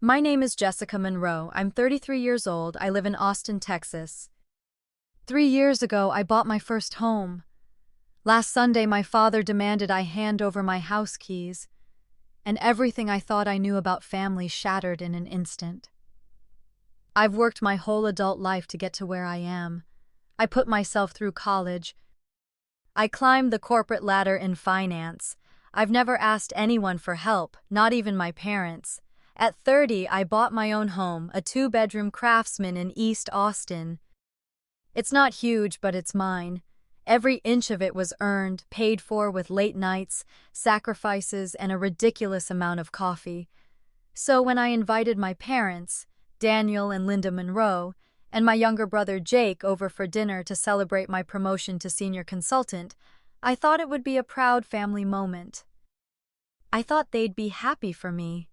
My name is Jessica Monroe. I'm 33 years old. I live in Austin, Texas. 3 years ago, I bought my first home. Last Sunday, my father demanded I hand over my house keys, and everything I thought I knew about family shattered in an instant. I've worked my whole adult life to get to where I am. I put myself through college. I climbed the corporate ladder in finance. I've never asked anyone for help, not even my parents. At 30, I bought my own home, a two-bedroom Craftsman in East Austin. It's not huge, but it's mine. Every inch of it was earned, paid for with late nights, sacrifices, and a ridiculous amount of coffee. So when I invited my parents, Daniel and Linda Monroe, and my younger brother Jake over for dinner to celebrate my promotion to senior consultant, I thought it would be a proud family moment. I thought they'd be happy for me.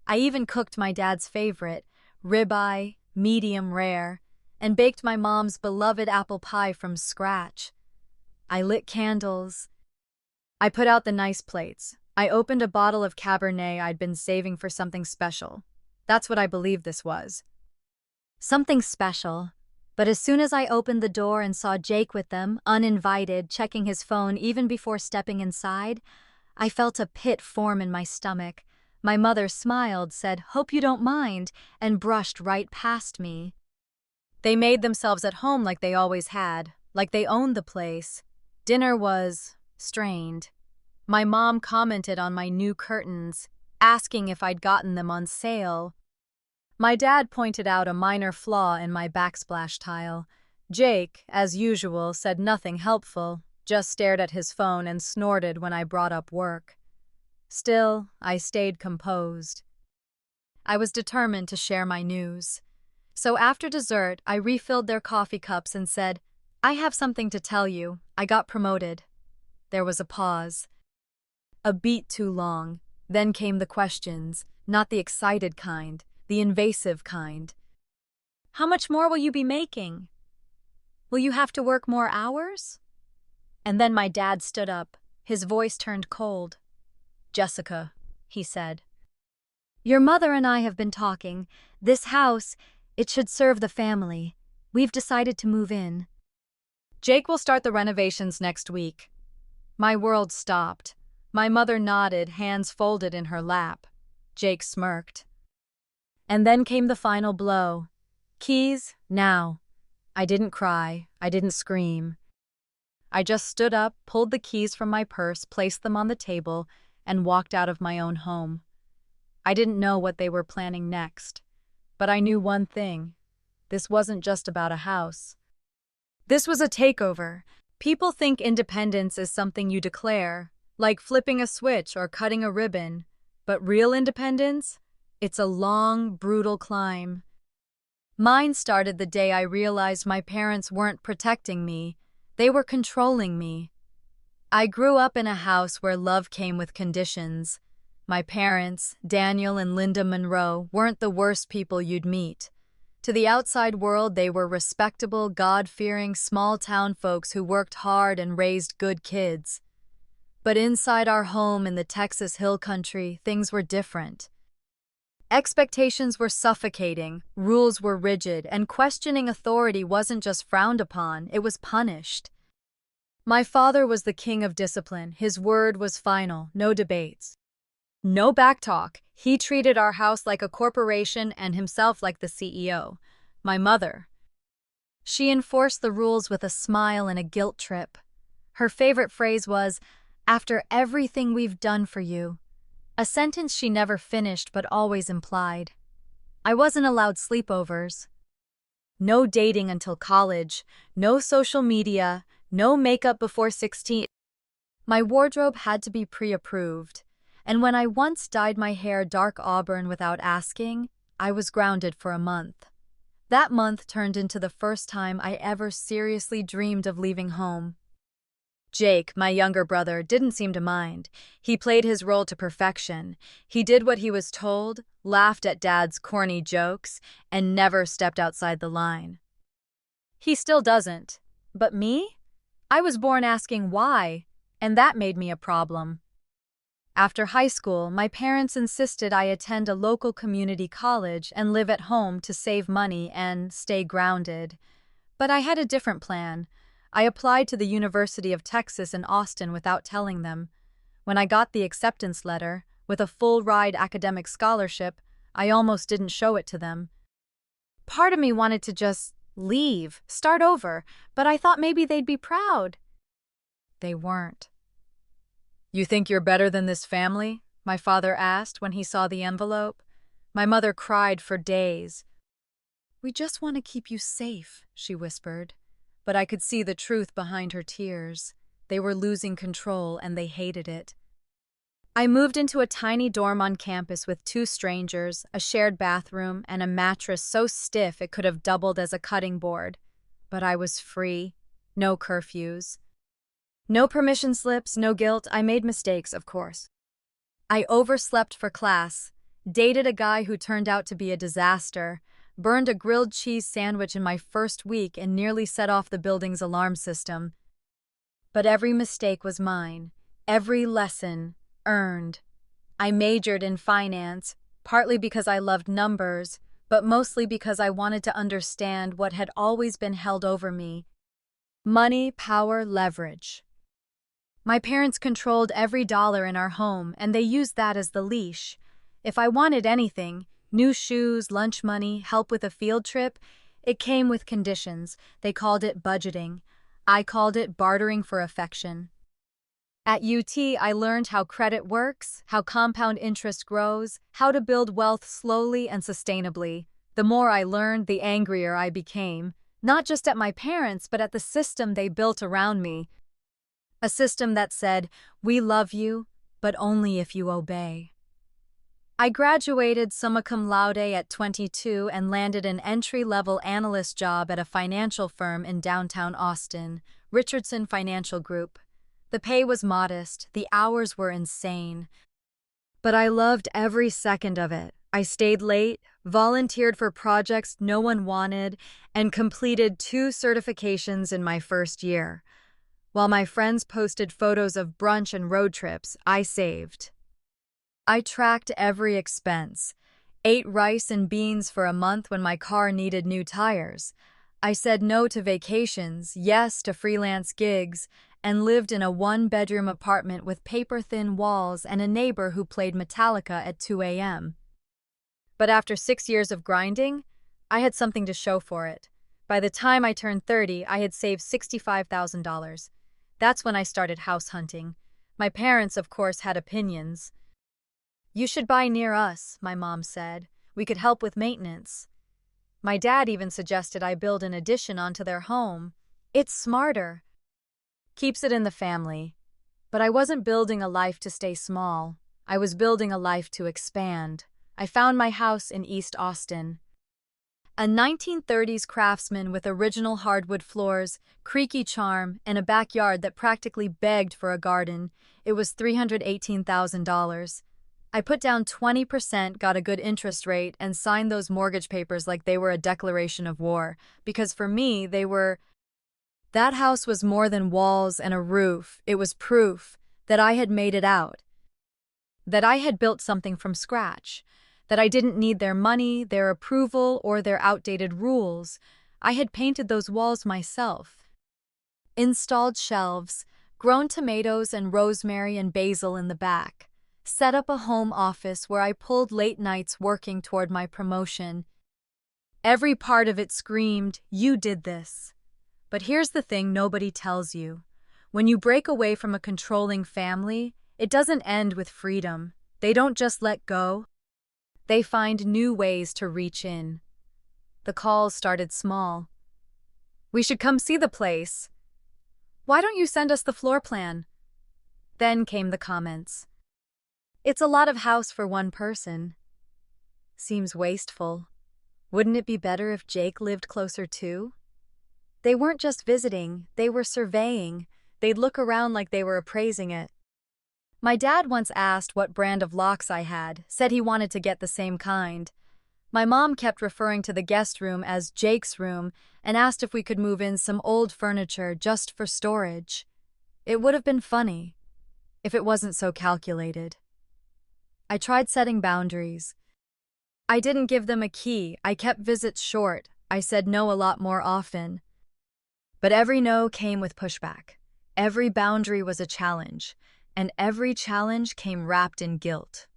I even cooked my dad's favorite, ribeye, medium rare, and baked my mom's beloved apple pie from scratch. I lit candles. I put out the nice plates. I opened a bottle of Cabernet I'd been saving for something special. That's what I believed this was. Something special. But as soon as I opened the door and saw Jake with them, uninvited, checking his phone even before stepping inside, I felt a pit form in my stomach. My mother smiled, said, "Hope you don't mind," and brushed right past me. They made themselves at home like they always had, like they owned the place. Dinner was strained. My mom commented on my new curtains, asking if I'd gotten them on sale. My dad pointed out a minor flaw in my backsplash tile. Jake, as usual, said nothing helpful, just stared at his phone and snorted when I brought up work. Still, I stayed composed. I was determined to share my news. So after dessert, I refilled their coffee cups and said, "I have something to tell you. I got promoted." There was a pause. A beat too long. Then came the questions, not the excited kind, the invasive kind. "How much more will you be making? Will you have to work more hours?" And then my dad stood up. His voice turned cold. "Jessica," he said, "your mother and I have been talking. This house, it should serve the family. We've decided to move in. Jake will start the renovations next week." My world stopped. My mother nodded, hands folded in her lap. Jake smirked. And then came the final blow. Keys, now. I didn't cry. I didn't scream. I just stood up, pulled the keys from my purse, placed them on the table, and walked out of my own home. I didn't know what they were planning next, but I knew one thing. This wasn't just about a house. This was a takeover. People think independence is something you declare, like flipping a switch or cutting a ribbon. But real independence? It's a long, brutal climb. Mine started the day I realized my parents weren't protecting me. They were controlling me. I grew up in a house where love came with conditions. My parents, Daniel and Linda Monroe, weren't the worst people you'd meet. To the outside world, they were respectable, God-fearing, small-town folks who worked hard and raised good kids. But inside our home in the Texas Hill Country, things were different. Expectations were suffocating, rules were rigid, and questioning authority wasn't just frowned upon, it was punished. My father was the king of discipline. His word was final, no debates. No backtalk. He treated our house like a corporation and himself like the CEO. My mother. She enforced the rules with a smile and a guilt trip. Her favorite phrase was, "After everything we've done for you." A sentence she never finished but always implied. I wasn't allowed sleepovers. No dating until college. No social media. No makeup before 16. My wardrobe had to be pre-approved. And when I once dyed my hair dark auburn without asking, I was grounded for a month. That month turned into the first time I ever seriously dreamed of leaving home. Jake, my younger brother, didn't seem to mind. He played his role to perfection. He did what he was told, laughed at Dad's corny jokes, and never stepped outside the line. He still doesn't. But me? I was born asking why, and that made me a problem. After high school, my parents insisted I attend a local community college and live at home to save money and stay grounded. But I had a different plan. I applied to the University of Texas in Austin without telling them. When I got the acceptance letter, with a full-ride academic scholarship, I almost didn't show it to them. Part of me wanted to just leave, start over, but I thought maybe they'd be proud. They weren't. "You think you're better than this family?" my father asked when he saw the envelope. My mother cried for days. "We just want to keep you safe," she whispered. But I could see the truth behind her tears. They were losing control and they hated it. I moved into a tiny dorm on campus with 2 strangers, a shared bathroom, and a mattress so stiff it could have doubled as a cutting board. But I was free. No curfews. No permission slips, no guilt. I made mistakes, of course. I overslept for class, dated a guy who turned out to be a disaster, burned a grilled cheese sandwich in my first week and nearly set off the building's alarm system. But every mistake was mine, every lesson earned. I majored in finance, partly because I loved numbers, but mostly because I wanted to understand what had always been held over me: money, power, leverage. My parents controlled every dollar in our home, and they used that as the leash. If I wanted anything, new shoes, lunch money, help with a field trip, it came with conditions. They called it budgeting. I called it bartering for affection. At UT, I learned how credit works, how compound interest grows, how to build wealth slowly and sustainably. The more I learned, the angrier I became, not just at my parents, but at the system they built around me. A system that said, "We love you, but only if you obey." I graduated summa cum laude at 22 and landed an entry-level analyst job at a financial firm in downtown Austin, Richardson Financial Group. The pay was modest, the hours were insane. But I loved every second of it. I stayed late, volunteered for projects no one wanted, and completed 2 certifications in my first year. While my friends posted photos of brunch and road trips, I saved. I tracked every expense, ate rice and beans for a month when my car needed new tires. I said no to vacations, yes to freelance gigs, and lived in a 1-bedroom apartment with paper-thin walls and a neighbor who played Metallica at 2 a.m. But after 6 years of grinding, I had something to show for it. By the time I turned 30, I had saved $65,000. That's when I started house hunting. My parents, of course, had opinions. "You should buy near us," my mom said. "We could help with maintenance." My dad even suggested I build an addition onto their home. It's smarter. Keeps it in the family. But I wasn't building a life to stay small. I was building a life to expand. I found my house in East Austin. A 1930s craftsman with original hardwood floors, creaky charm, and a backyard that practically begged for a garden. It was $318,000. I put down 20%, got a good interest rate, and signed those mortgage papers like they were a declaration of war. Because for me, they were... That house was more than walls and a roof. It was proof that I had made it out. That I had built something from scratch. That I didn't need their money, their approval, or their outdated rules. I had painted those walls myself. Installed shelves, grown tomatoes and rosemary and basil in the back. Set up a home office where I pulled late nights working toward my promotion. Every part of it screamed, "You did this." But here's the thing nobody tells you. When you break away from a controlling family, it doesn't end with freedom. They don't just let go. They find new ways to reach in. The calls started small. "We should come see the place." "Why don't you send us the floor plan?" Then came the comments. "It's a lot of house for one person." "Seems wasteful. Wouldn't it be better if Jake lived closer too?" They weren't just visiting, they were surveying. They'd look around like they were appraising it. My dad once asked what brand of locks I had, said he wanted to get the same kind. My mom kept referring to the guest room as Jake's room and asked if we could move in some old furniture just for storage. It would have been funny if it wasn't so calculated. I tried setting boundaries. I didn't give them a key. I kept visits short. I said no a lot more often. But every no came with pushback. Every boundary was a challenge, and every challenge came wrapped in guilt.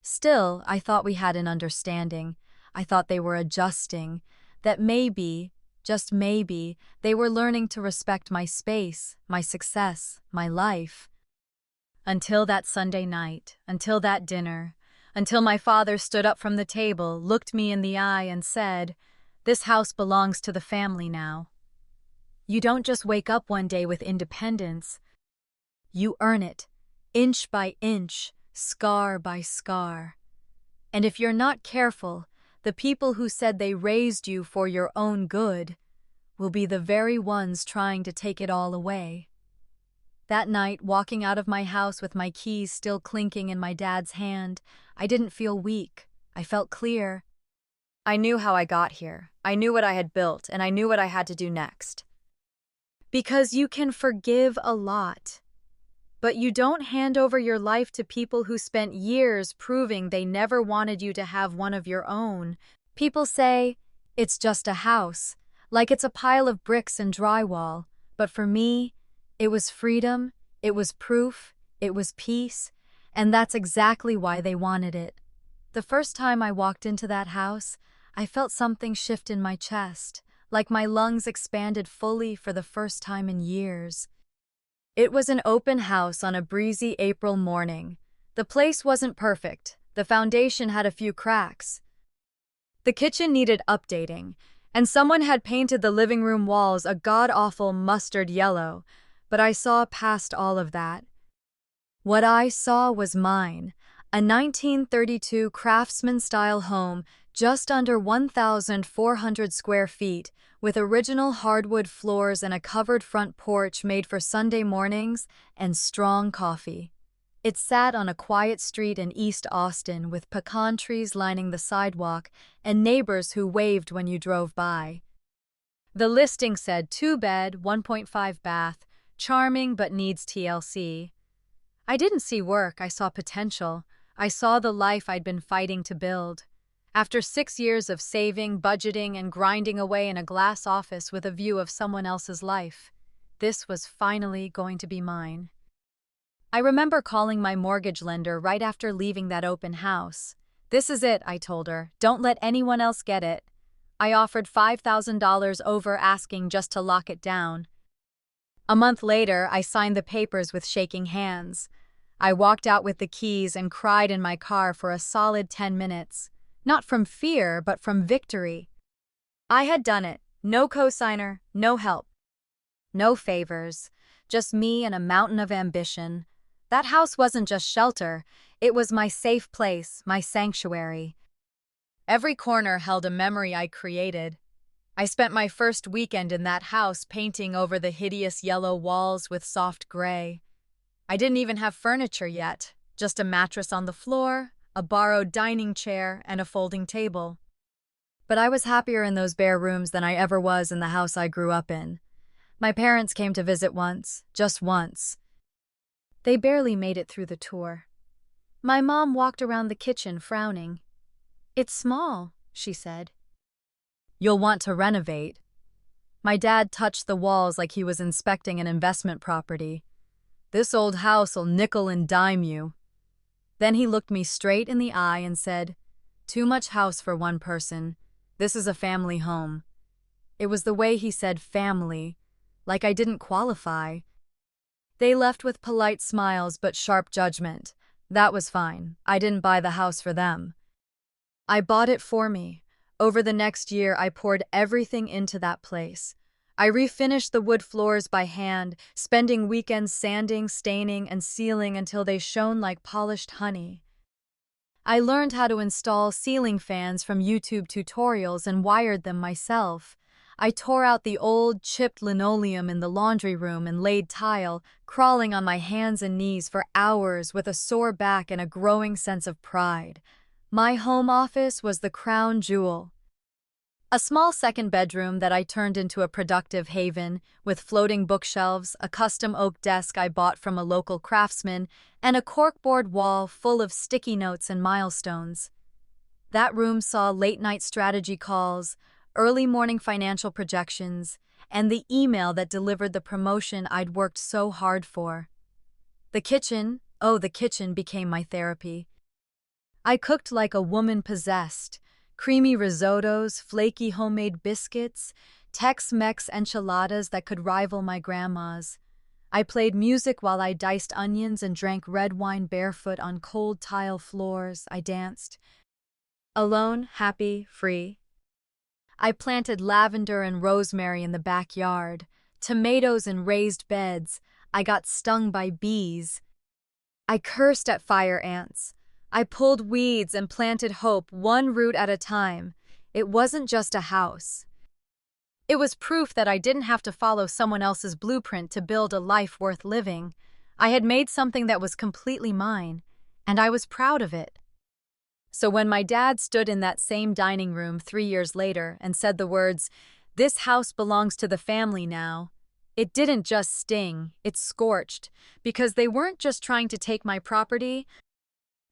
Still, I thought we had an understanding. I thought they were adjusting, that maybe, just maybe, they were learning to respect my space, my success, my life. Until that Sunday night, until that dinner, until my father stood up from the table, looked me in the eye and said, "This house belongs to the family now." You don't just wake up one day with independence. You earn it, inch by inch, scar by scar. And if you're not careful, the people who said they raised you for your own good will be the very ones trying to take it all away. That night, walking out of my house with my keys still clinking in my dad's hand, I didn't feel weak. I felt clear. I knew how I got here. I knew what I had built, and I knew what I had to do next. Because you can forgive a lot, but you don't hand over your life to people who spent years proving they never wanted you to have one of your own. People say, it's just a house, like it's a pile of bricks and drywall, but for me, it was freedom, it was proof, it was peace, and that's exactly why they wanted it. The first time I walked into that house, I felt something shift in my chest, like my lungs expanded fully for the first time in years. It was an open house on a breezy April morning. The place wasn't perfect. The foundation had a few cracks. The kitchen needed updating, and someone had painted the living room walls a god-awful mustard yellow, but I saw past all of that. What I saw was mine, a 1932 craftsman-style home just under 1,400 square feet, with original hardwood floors and a covered front porch made for Sunday mornings and strong coffee. It sat on a quiet street in East Austin with pecan trees lining the sidewalk and neighbors who waved when you drove by. The listing said 2-bed, 1.5 bath, charming but needs TLC. I didn't see work, I saw potential. I saw the life I'd been fighting to build. After 6 years of saving, budgeting, and grinding away in a glass office with a view of someone else's life, this was finally going to be mine. I remember calling my mortgage lender right after leaving that open house. "This is it," I told her. "Don't let anyone else get it." I offered $5,000 over asking just to lock it down. A month later, I signed the papers with shaking hands. I walked out with the keys and cried in my car for a solid 10 minutes. Not from fear, but from victory. I had done it. No cosigner, no help. No favors. Just me and a mountain of ambition. That house wasn't just shelter. It was my safe place, my sanctuary. Every corner held a memory I created. I spent my first weekend in that house painting over the hideous yellow walls with soft gray. I didn't even have furniture yet, just a mattress on the floor, a borrowed dining chair, and a folding table. But I was happier in those bare rooms than I ever was in the house I grew up in. My parents came to visit once, just once. They barely made it through the tour. My mom walked around the kitchen frowning. "It's small," she said. "You'll want to renovate." My dad touched the walls like he was inspecting an investment property. "This old house'll nickel and dime you." Then he looked me straight in the eye and said, "Too much house for one person. This is a family home." It was the way he said family, like I didn't qualify. They left with polite smiles but sharp judgment. That was fine. I didn't buy the house for them. I bought it for me. Over the next year, I poured everything into that place. I refinished the wood floors by hand, spending weekends sanding, staining, and sealing until they shone like polished honey. I learned how to install ceiling fans from YouTube tutorials and wired them myself. I tore out the old, chipped linoleum in the laundry room and laid tile, crawling on my hands and knees for hours with a sore back and a growing sense of pride. My home office was the crown jewel. A small second bedroom that I turned into a productive haven, with floating bookshelves, a custom oak desk I bought from a local craftsman, and a corkboard wall full of sticky notes and milestones. That room saw late-night strategy calls, early morning financial projections, and the email that delivered the promotion I'd worked so hard for. The kitchen became my therapy. I cooked like a woman possessed. Creamy risottos, flaky homemade biscuits, Tex-Mex enchiladas that could rival my grandma's. I played music while I diced onions and drank red wine barefoot on cold tile floors. I danced. Alone, happy, free. I planted lavender and rosemary in the backyard, tomatoes in raised beds. I got stung by bees. I cursed at fire ants. I pulled weeds and planted hope, one root at a time. It wasn't just a house. It was proof that I didn't have to follow someone else's blueprint to build a life worth living. I had made something that was completely mine, and I was proud of it. So when my dad stood in that same dining room 3 years later and said the words, "This house belongs to the family now," it didn't just sting, it scorched, because they weren't just trying to take my property.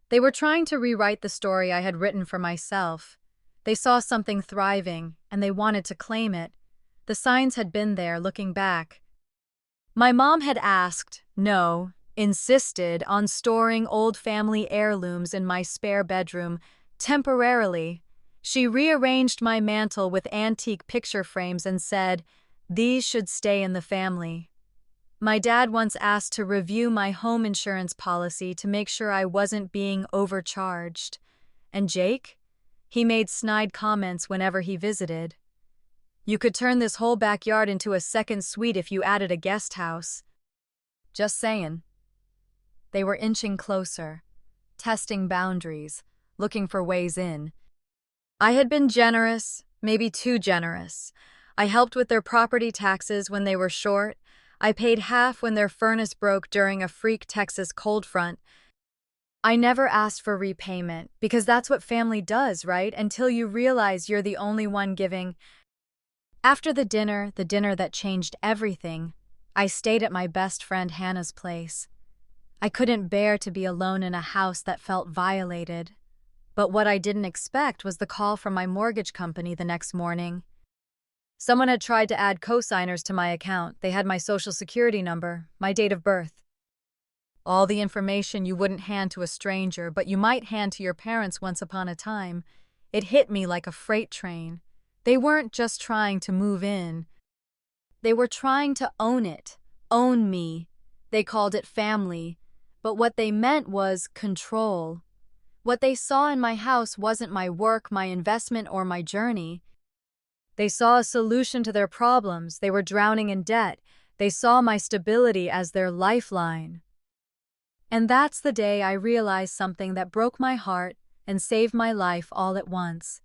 They were trying to rewrite the story I had written for myself. They saw something thriving, and they wanted to claim it. The signs had been there, looking back. My mom had asked, no, insisted on storing old family heirlooms in my spare bedroom, temporarily. She rearranged my mantel with antique picture frames and said, "These should stay in the family." My dad once asked to review my home insurance policy to make sure I wasn't being overcharged. And Jake? He made snide comments whenever he visited. "You could turn this whole backyard into a second suite if you added a guest house." Just saying. They were inching closer, testing boundaries, looking for ways in. I had been generous, maybe too generous. I helped with their property taxes when they were short. I paid half when their furnace broke during a freak Texas cold front. I never asked for repayment, because that's what family does, right? Until you realize you're the only one giving. After the dinner that changed everything, I stayed at my best friend Hannah's place. I couldn't bear to be alone in a house that felt violated. But what I didn't expect was the call from my mortgage company the next morning. Someone had tried to add co-signers to my account. They had my social security number, my date of birth. All the information you wouldn't hand to a stranger, but you might hand to your parents once upon a time. It hit me like a freight train. They weren't just trying to move in. They were trying to own it, own me. They called it family, but what they meant was control. What they saw in my house wasn't my work, my investment, or my journey. They saw a solution to their problems. They were drowning in debt. They saw my stability as their lifeline. And that's the day I realized something that broke my heart and saved my life all at once.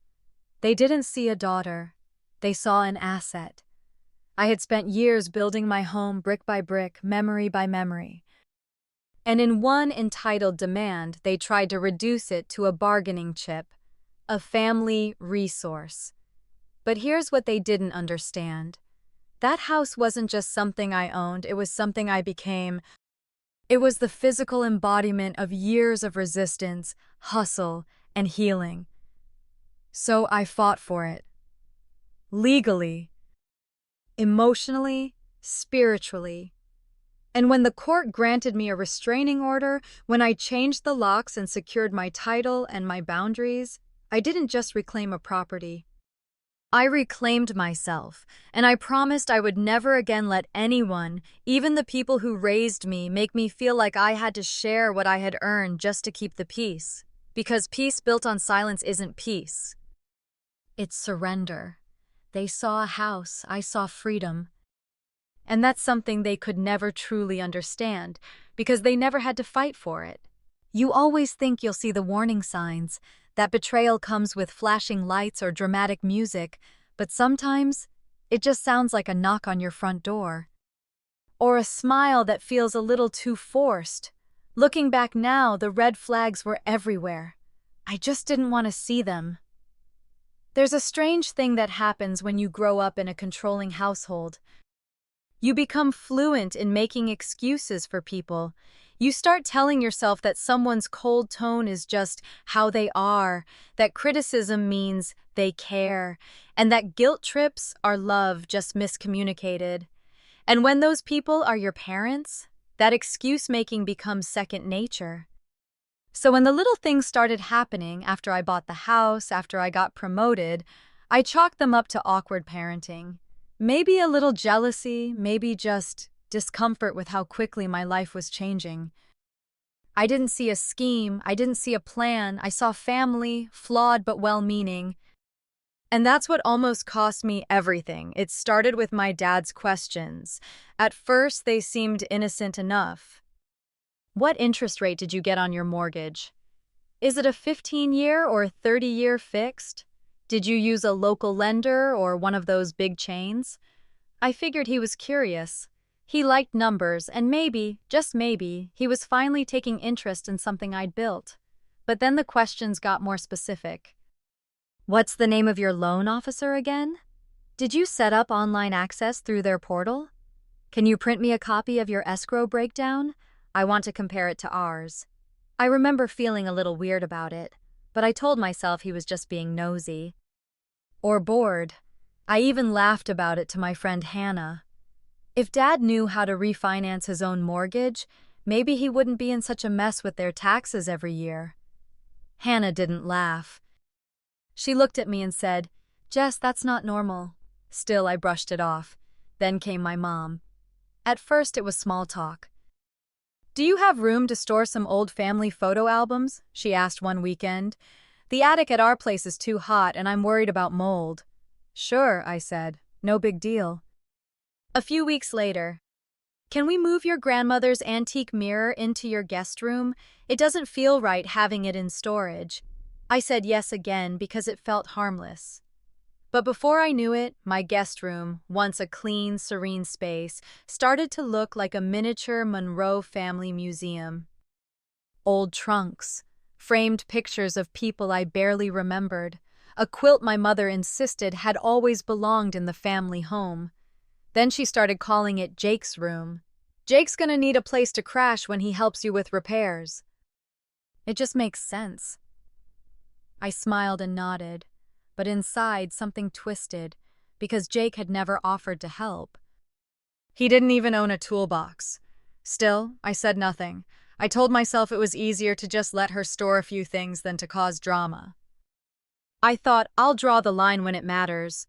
They didn't see a daughter. They saw an asset. I had spent years building my home brick by brick, memory by memory. And in one entitled demand, they tried to reduce it to a bargaining chip, a family resource. But here's what they didn't understand. That house wasn't just something I owned, it was something I became. It was the physical embodiment of years of resistance, hustle, and healing. So I fought for it. Legally, emotionally, spiritually. And when the court granted me a restraining order, when I changed the locks and secured my title and my boundaries, I didn't just reclaim a property. I reclaimed myself, and I promised I would never again let anyone, even the people who raised me, make me feel like I had to share what I had earned just to keep the peace. Because peace built on silence isn't peace. It's surrender. They saw a house, I saw freedom. And that's something they could never truly understand, because they never had to fight for it. You always think you'll see the warning signs, that betrayal comes with flashing lights or dramatic music, but sometimes it just sounds like a knock on your front door. Or a smile that feels a little too forced. Looking back now, the red flags were everywhere. I just didn't want to see them. There's a strange thing that happens when you grow up in a controlling household. You become fluent in making excuses for people. You start telling yourself that someone's cold tone is just how they are, that criticism means they care, and that guilt trips are love just miscommunicated. And when those people are your parents, that excuse making becomes second nature. So when the little things started happening after I bought the house, after I got promoted, I chalked them up to awkward parenting. Maybe a little jealousy, maybe just discomfort with how quickly my life was changing. I didn't see a scheme, I didn't see a plan, I saw family, flawed but well-meaning. And that's what almost cost me everything. It started with my dad's questions. At first, they seemed innocent enough. What interest rate did you get on your mortgage? Is it a 15-year or 30-year fixed? Did you use a local lender or one of those big chains? I figured he was curious. He liked numbers, and maybe, just maybe, he was finally taking interest in something I'd built. But then the questions got more specific. What's the name of your loan officer again? Did you set up online access through their portal? Can you print me a copy of your escrow breakdown? I want to compare it to ours. I remember feeling a little weird about it, but I told myself he was just being nosy. Or bored. I even laughed about it to my friend Hannah. If Dad knew how to refinance his own mortgage, maybe he wouldn't be in such a mess with their taxes every year. Hannah didn't laugh. She looked at me and said, "Jess, that's not normal." Still, I brushed it off. Then came my mom. At first, it was small talk. "Do you have room to store some old family photo albums?" she asked one weekend. "The attic at our place is too hot and I'm worried about mold." "Sure," I said. "No big deal." A few weeks later, "Can we move your grandmother's antique mirror into your guest room? It doesn't feel right having it in storage." I said yes again because it felt harmless. But before I knew it, my guest room, once a clean, serene space, started to look like a miniature Monroe family museum. Old trunks, framed pictures of people I barely remembered, a quilt my mother insisted had always belonged in the family home. Then she started calling it Jake's room. "Jake's gonna need a place to crash when he helps you with repairs." It just makes sense. I smiled and nodded, but inside something twisted, because Jake had never offered to help. He didn't even own a toolbox. Still, I said nothing. I told myself it was easier to just let her store a few things than to cause drama. I thought, I'll draw the line when it matters.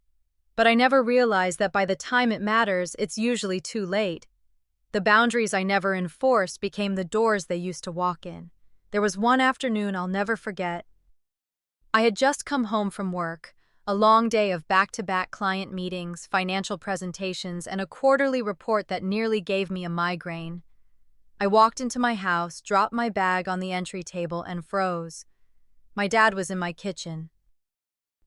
But I never realized that by the time it matters, it's usually too late. The boundaries I never enforced became the doors they used to walk in. There was one afternoon I'll never forget. I had just come home from work, a long day of back-to-back client meetings, financial presentations, and a quarterly report that nearly gave me a migraine. I walked into my house, dropped my bag on the entry table, and froze. My dad was in my kitchen.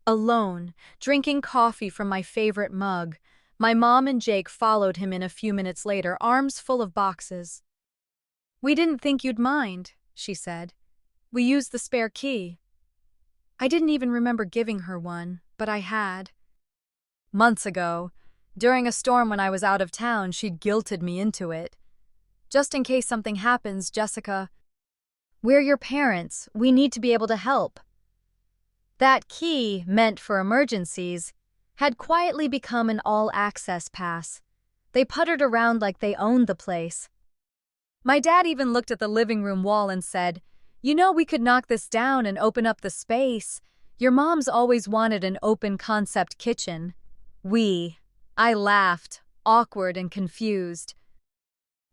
Alone, drinking coffee from my favorite mug. My mom and Jake followed him in a few minutes later, arms full of boxes. "We didn't think you'd mind," she said. "We used the spare key." I didn't even remember giving her one, but I had. Months ago, during a storm when I was out of town, she'd guilted me into it. "Just in case something happens, Jessica, we're your parents. We need to be able to help." That key, meant for emergencies, had quietly become an all-access pass. They puttered around like they owned the place. My dad even looked at the living room wall and said, "You know, we could knock this down and open up the space. Your mom's always wanted an open-concept kitchen." I laughed, awkward and confused.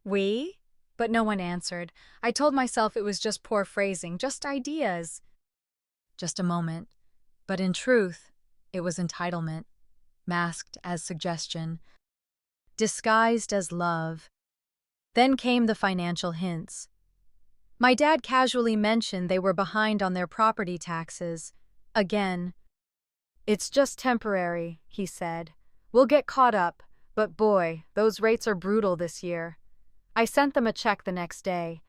"We?" But no one answered. I told myself it was just poor phrasing, just ideas. Just a moment. But in truth, it was entitlement, masked as suggestion, disguised as love. Then came the financial hints. My dad casually mentioned they were behind on their property taxes. Again. "It's just temporary," he said. "We'll get caught up, but boy, those rates are brutal this year." I sent them a check the next day.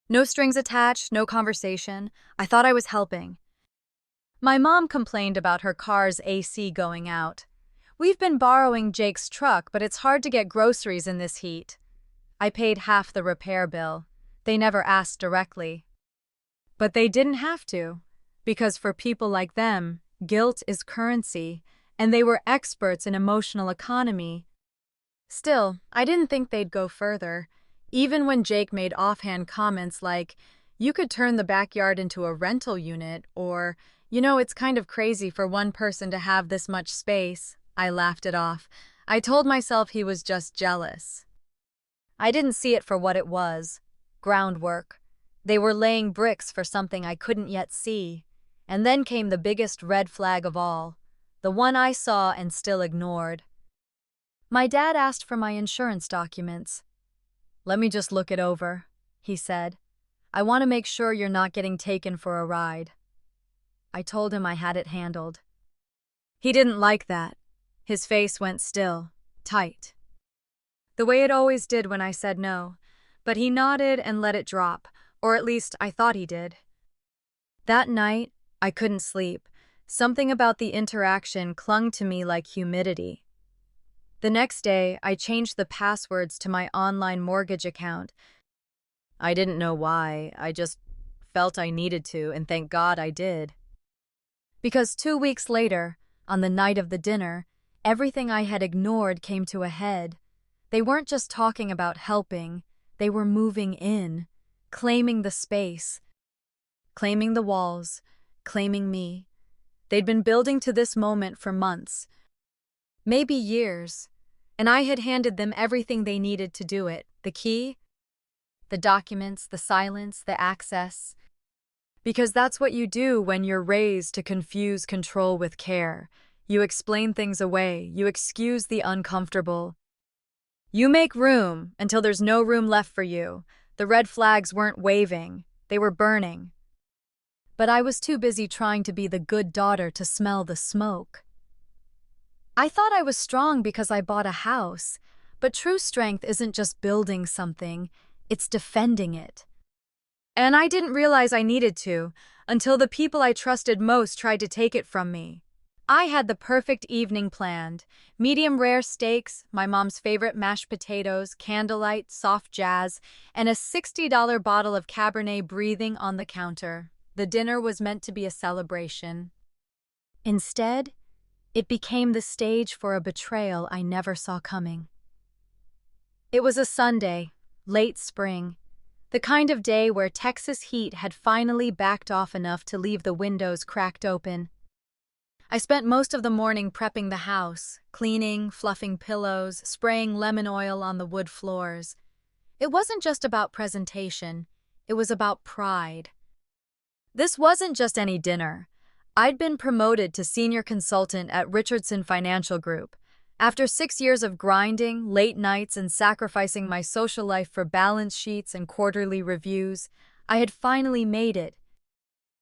No strings attached, no conversation. I thought I was helping. My mom complained about her car's AC going out. We've been borrowing Jake's truck, but it's hard to get groceries in this heat. I paid half the repair bill. They never asked directly. But they didn't have to, because for people like them, guilt is currency, and they were experts in emotional economy. Still, I didn't think they'd go further, even when Jake made offhand comments like, "You could turn the backyard into a rental unit," or, "It's kind of crazy for one person to have this much space." I laughed it off. I told myself he was just jealous. I didn't see it for what it was: groundwork. They were laying bricks for something I couldn't yet see. And then came the biggest red flag of all, the one I saw and still ignored. My dad asked for my insurance documents. "Let me just look it over," he said. "I want to make sure you're not getting taken for a ride." I told him I had it handled. He didn't like that. His face went still, tight, the way it always did when I said no, but he nodded and let it drop, or at least I thought he did. That night, I couldn't sleep. Something about the interaction clung to me like humidity. The next day, I changed the passwords to my online mortgage account. I didn't know why, I just felt I needed to, and thank God I did. Because 2 weeks later, on the night of the dinner, everything I had ignored came to a head. They weren't just talking about helping, they were moving in, claiming the space, claiming the walls, claiming me. They'd been building to this moment for months, maybe years, and I had handed them everything they needed to do it: the key, the documents, the silence, the access. Because that's what you do when you're raised to confuse control with care. You explain things away, you excuse the uncomfortable. You make room until there's no room left for you. The red flags weren't waving, they were burning. But I was too busy trying to be the good daughter to smell the smoke. I thought I was strong because I bought a house, but true strength isn't just building something, it's defending it. And I didn't realize I needed to, until the people I trusted most tried to take it from me. I had the perfect evening planned: medium rare steaks, my mom's favorite mashed potatoes, candlelight, soft jazz, and a $60 bottle of Cabernet breathing on the counter. The dinner was meant to be a celebration. Instead, it became the stage for a betrayal I never saw coming. It was a Sunday, late spring, the kind of day where Texas heat had finally backed off enough to leave the windows cracked open. I spent most of the morning prepping the house, cleaning, fluffing pillows, spraying lemon oil on the wood floors. It wasn't just about presentation, it was about pride. This wasn't just any dinner. I'd been promoted to senior consultant at Richardson Financial Group. After 6 years of grinding, late nights, and sacrificing my social life for balance sheets and quarterly reviews, I had finally made it.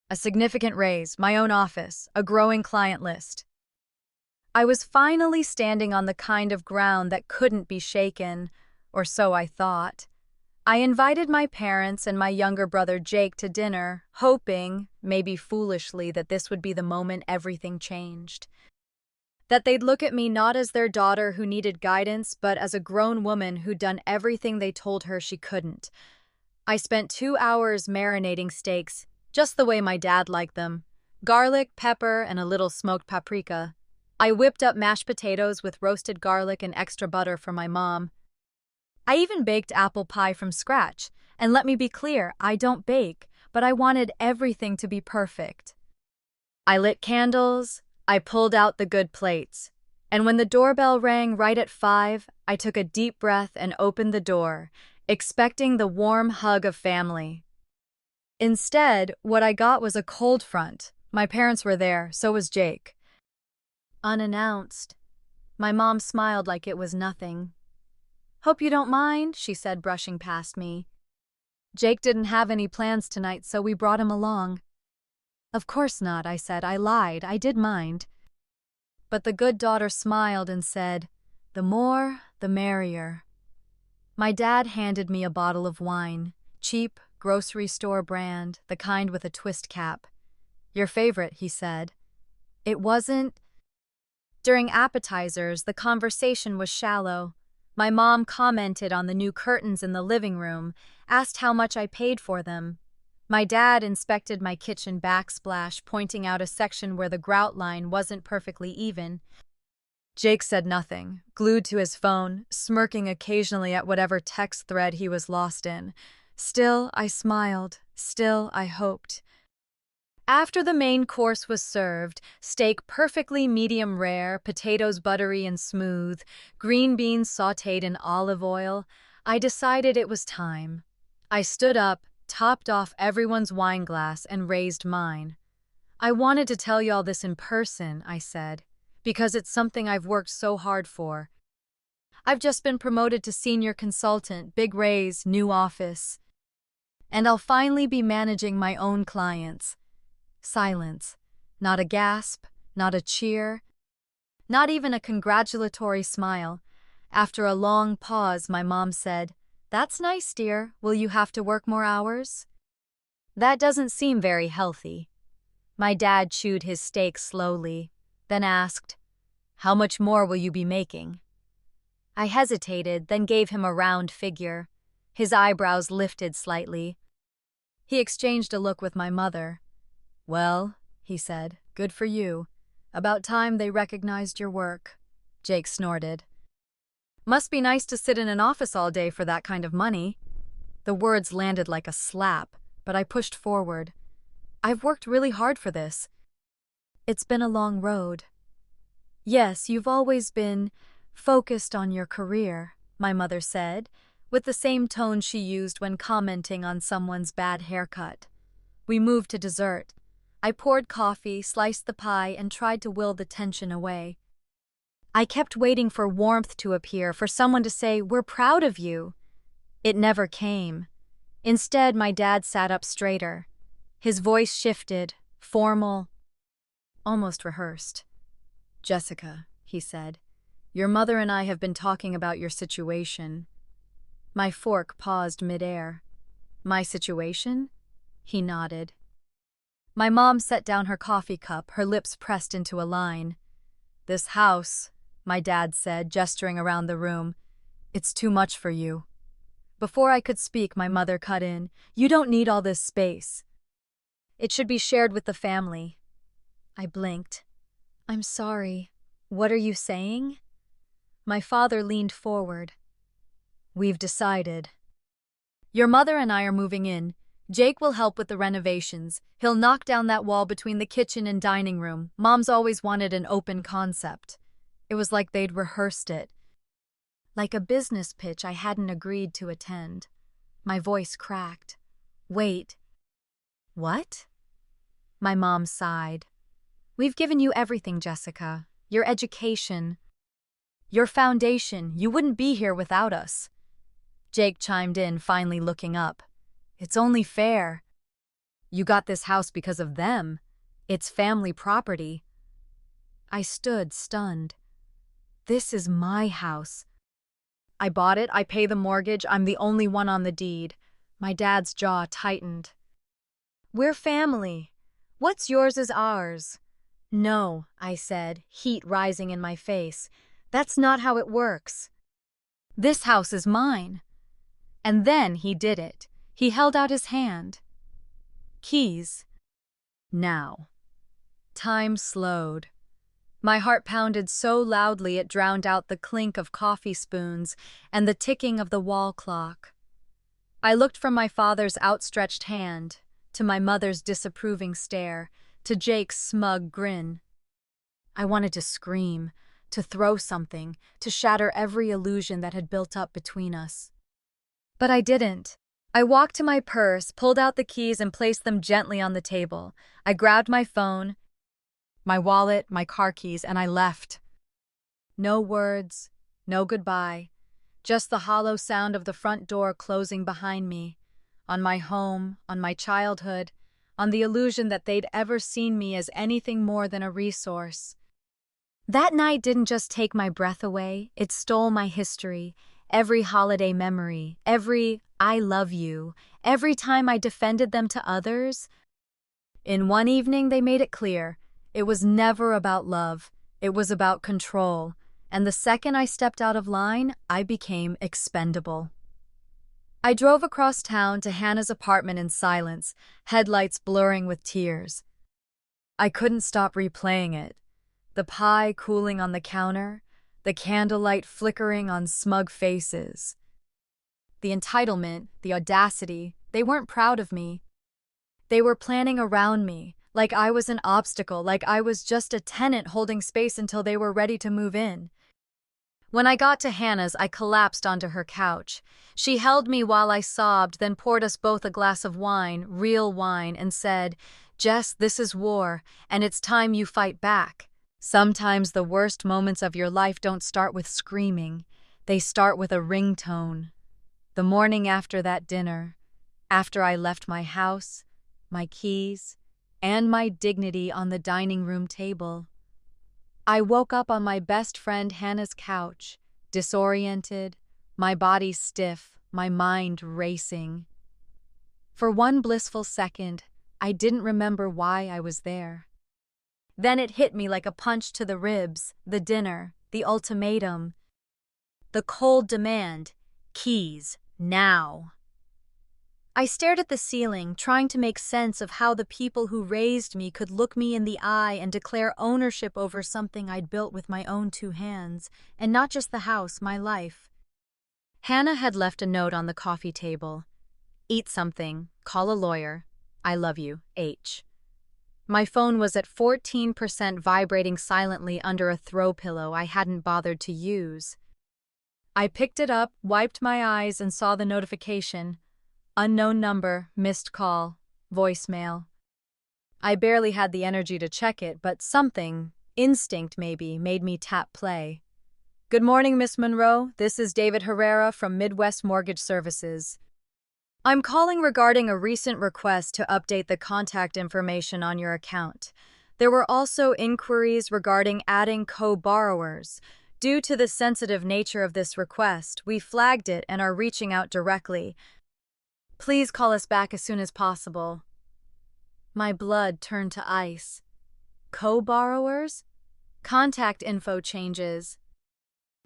A significant raise, my own office, a growing client list. I was finally standing on the kind of ground that couldn't be shaken, or so I thought. I invited my parents and my younger brother Jake to dinner, hoping, maybe foolishly, that this would be the moment everything changed. That they'd look at me not as their daughter who needed guidance, but as a grown woman who'd done everything they told her she couldn't. I spent 2 hours marinating steaks, just the way my dad liked them: garlic, pepper, and a little smoked paprika. I whipped up mashed potatoes with roasted garlic and extra butter for my mom. I even baked apple pie from scratch, and let me be clear, I don't bake, but I wanted everything to be perfect. I lit candles, I pulled out the good plates, and when the doorbell rang right at 5, I took a deep breath and opened the door, expecting the warm hug of family. Instead, what I got was a cold front. My parents were there, so was Jake. Unannounced. My mom smiled like it was nothing. "Hope you don't mind," she said, brushing past me. "Jake didn't have any plans tonight, so we brought him along." "Of course not," I said. I lied. I did mind. But the good daughter smiled and said, "The more, the merrier." My dad handed me a bottle of wine, cheap, grocery store brand, the kind with a twist cap. Your favorite, he said. It wasn't. During appetizers, the conversation was shallow. My mom commented on the new curtains in the living room, asked how much I paid for them. My dad inspected my kitchen backsplash, pointing out a section where the grout line wasn't perfectly even. Jake said nothing, glued to his phone, smirking occasionally at whatever text thread he was lost in. Still, I smiled. Still, I hoped. After the main course was served, steak perfectly medium rare, potatoes buttery and smooth, green beans sautéed in olive oil, I decided it was time. I stood up, topped off everyone's wine glass, and raised mine. I wanted to tell y'all this in person, I said, because it's something I've worked so hard for. I've just been promoted to senior consultant, big raise, new office. And I'll finally be managing my own clients. Silence. Not a gasp, not a cheer, not even a congratulatory smile. After a long pause, my mom said, "That's nice, dear. Will you have to work more hours?" That doesn't seem very healthy. My dad chewed his steak slowly, then asked, "How much more will you be making?" I hesitated, then gave him a round figure. His eyebrows lifted slightly. He exchanged a look with my mother. "Well," he said, "good for you. About time they recognized your work." Jake snorted. "Must be nice to sit in an office all day for that kind of money." The words landed like a slap, but I pushed forward. "I've worked really hard for this. It's been a long road." "Yes, you've always been focused on your career," my mother said, with the same tone she used when commenting on someone's bad haircut. We moved to dessert. I poured coffee, sliced the pie, and tried to will the tension away. I kept waiting for warmth to appear, for someone to say, "We're proud of you." It never came. Instead, my dad sat up straighter. His voice shifted, formal, almost rehearsed. "Jessica," he said, "your mother and I have been talking about your situation." My fork paused midair. "My situation?" He nodded. My mom set down her coffee cup, her lips pressed into a line. "This house," my dad said, gesturing around the room, "it's too much for you." Before I could speak, my mother cut in, "You don't need all this space. It should be shared with the family." I blinked. "I'm sorry. What are you saying?" My father leaned forward. "We've decided. Your mother and I are moving in. Jake will help with the renovations. He'll knock down that wall between the kitchen and dining room. Mom's always wanted an open concept." It was like they'd rehearsed it. Like a business pitch I hadn't agreed to attend. My voice cracked. "Wait. What?" My mom sighed. "We've given you everything, Jessica. Your education, your foundation. You wouldn't be here without us." Jake chimed in, finally looking up. "It's only fair. You got this house because of them. It's family property." I stood, stunned. This is my house. I bought it, I pay the mortgage, I'm the only one on the deed. My dad's jaw tightened. "We're family. What's yours is ours." "No," I said, heat rising in my face. "That's not how it works. This house is mine." And then he did it. He held out his hand. "Keys." Now. Time slowed. My heart pounded so loudly it drowned out the clink of coffee spoons and the ticking of the wall clock. I looked from my father's outstretched hand to my mother's disapproving stare, to Jake's smug grin. I wanted to scream, to throw something, to shatter every illusion that had built up between us. But I didn't. I walked to my purse, pulled out the keys, and placed them gently on the table. I grabbed my phone, my wallet, my car keys, and I left. No words, no goodbye, just the hollow sound of the front door closing behind me, on my home, on my childhood, on the illusion that they'd ever seen me as anything more than a resource. That night didn't just take my breath away, it stole my history, every holiday memory, every "I love you," every time I defended them to others. In one evening, they made it clear. It was never about love. It was about control. And the second I stepped out of line, I became expendable. I drove across town to Hannah's apartment in silence, headlights blurring with tears. I couldn't stop replaying it. The pie cooling on the counter, the candlelight flickering on smug faces. The entitlement, the audacity, they weren't proud of me. They were planning around me, like I was an obstacle, like I was just a tenant holding space until they were ready to move in. When I got to Hannah's, I collapsed onto her couch. She held me while I sobbed, then poured us both a glass of wine, real wine, and said, "Jess, this is war, and it's time you fight back." Sometimes the worst moments of your life don't start with screaming. They start with a ringtone. The morning after that dinner, after I left my house, my keys, and my dignity on the dining room table, I woke up on my best friend Hannah's couch, disoriented, my body stiff, my mind racing. For one blissful second, I didn't remember why I was there. Then it hit me like a punch to the ribs, the dinner, the ultimatum, the cold demand, keys, now. I stared at the ceiling, trying to make sense of how the people who raised me could look me in the eye and declare ownership over something I'd built with my own two hands, and not just the house, my life. Hannah had left a note on the coffee table. "Eat something, call a lawyer. I love you, H." My phone was at 14% vibrating silently under a throw pillow I hadn't bothered to use. I picked it up, wiped my eyes, and saw the notification. Unknown number, missed call, voicemail. I barely had the energy to check it, but something, instinct maybe, made me tap play. "Good morning, Miss Monroe. This is David Herrera from Midwest Mortgage Services. I'm calling regarding a recent request to update the contact information on your account. There were also inquiries regarding adding co-borrowers. Due to the sensitive nature of this request, we flagged it and are reaching out directly. Please call us back as soon as possible." My blood turned to ice. Co-borrowers? Contact info changes.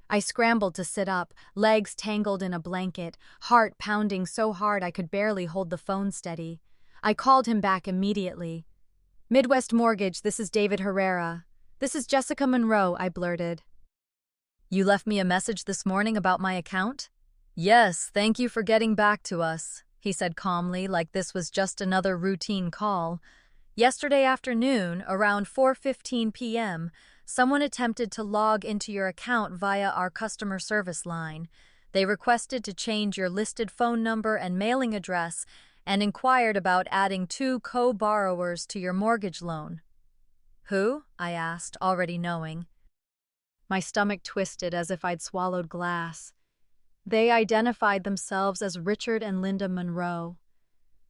I scrambled to sit up, legs tangled in a blanket, heart pounding so hard I could barely hold the phone steady. I called him back immediately. "Midwest Mortgage, this is David Herrera." "This is Jessica Monroe," I blurted. "You left me a message this morning about my account?" "Yes, thank you for getting back to us," he said calmly, like this was just another routine call. "Yesterday afternoon, around 4:15 p.m., someone attempted to log into your account via our customer service line. They requested to change your listed phone number and mailing address and inquired about adding 2 co-borrowers to your mortgage loan." "Who?" I asked, already knowing. My stomach twisted as if I'd swallowed glass. They identified themselves as Richard and Linda Monroe.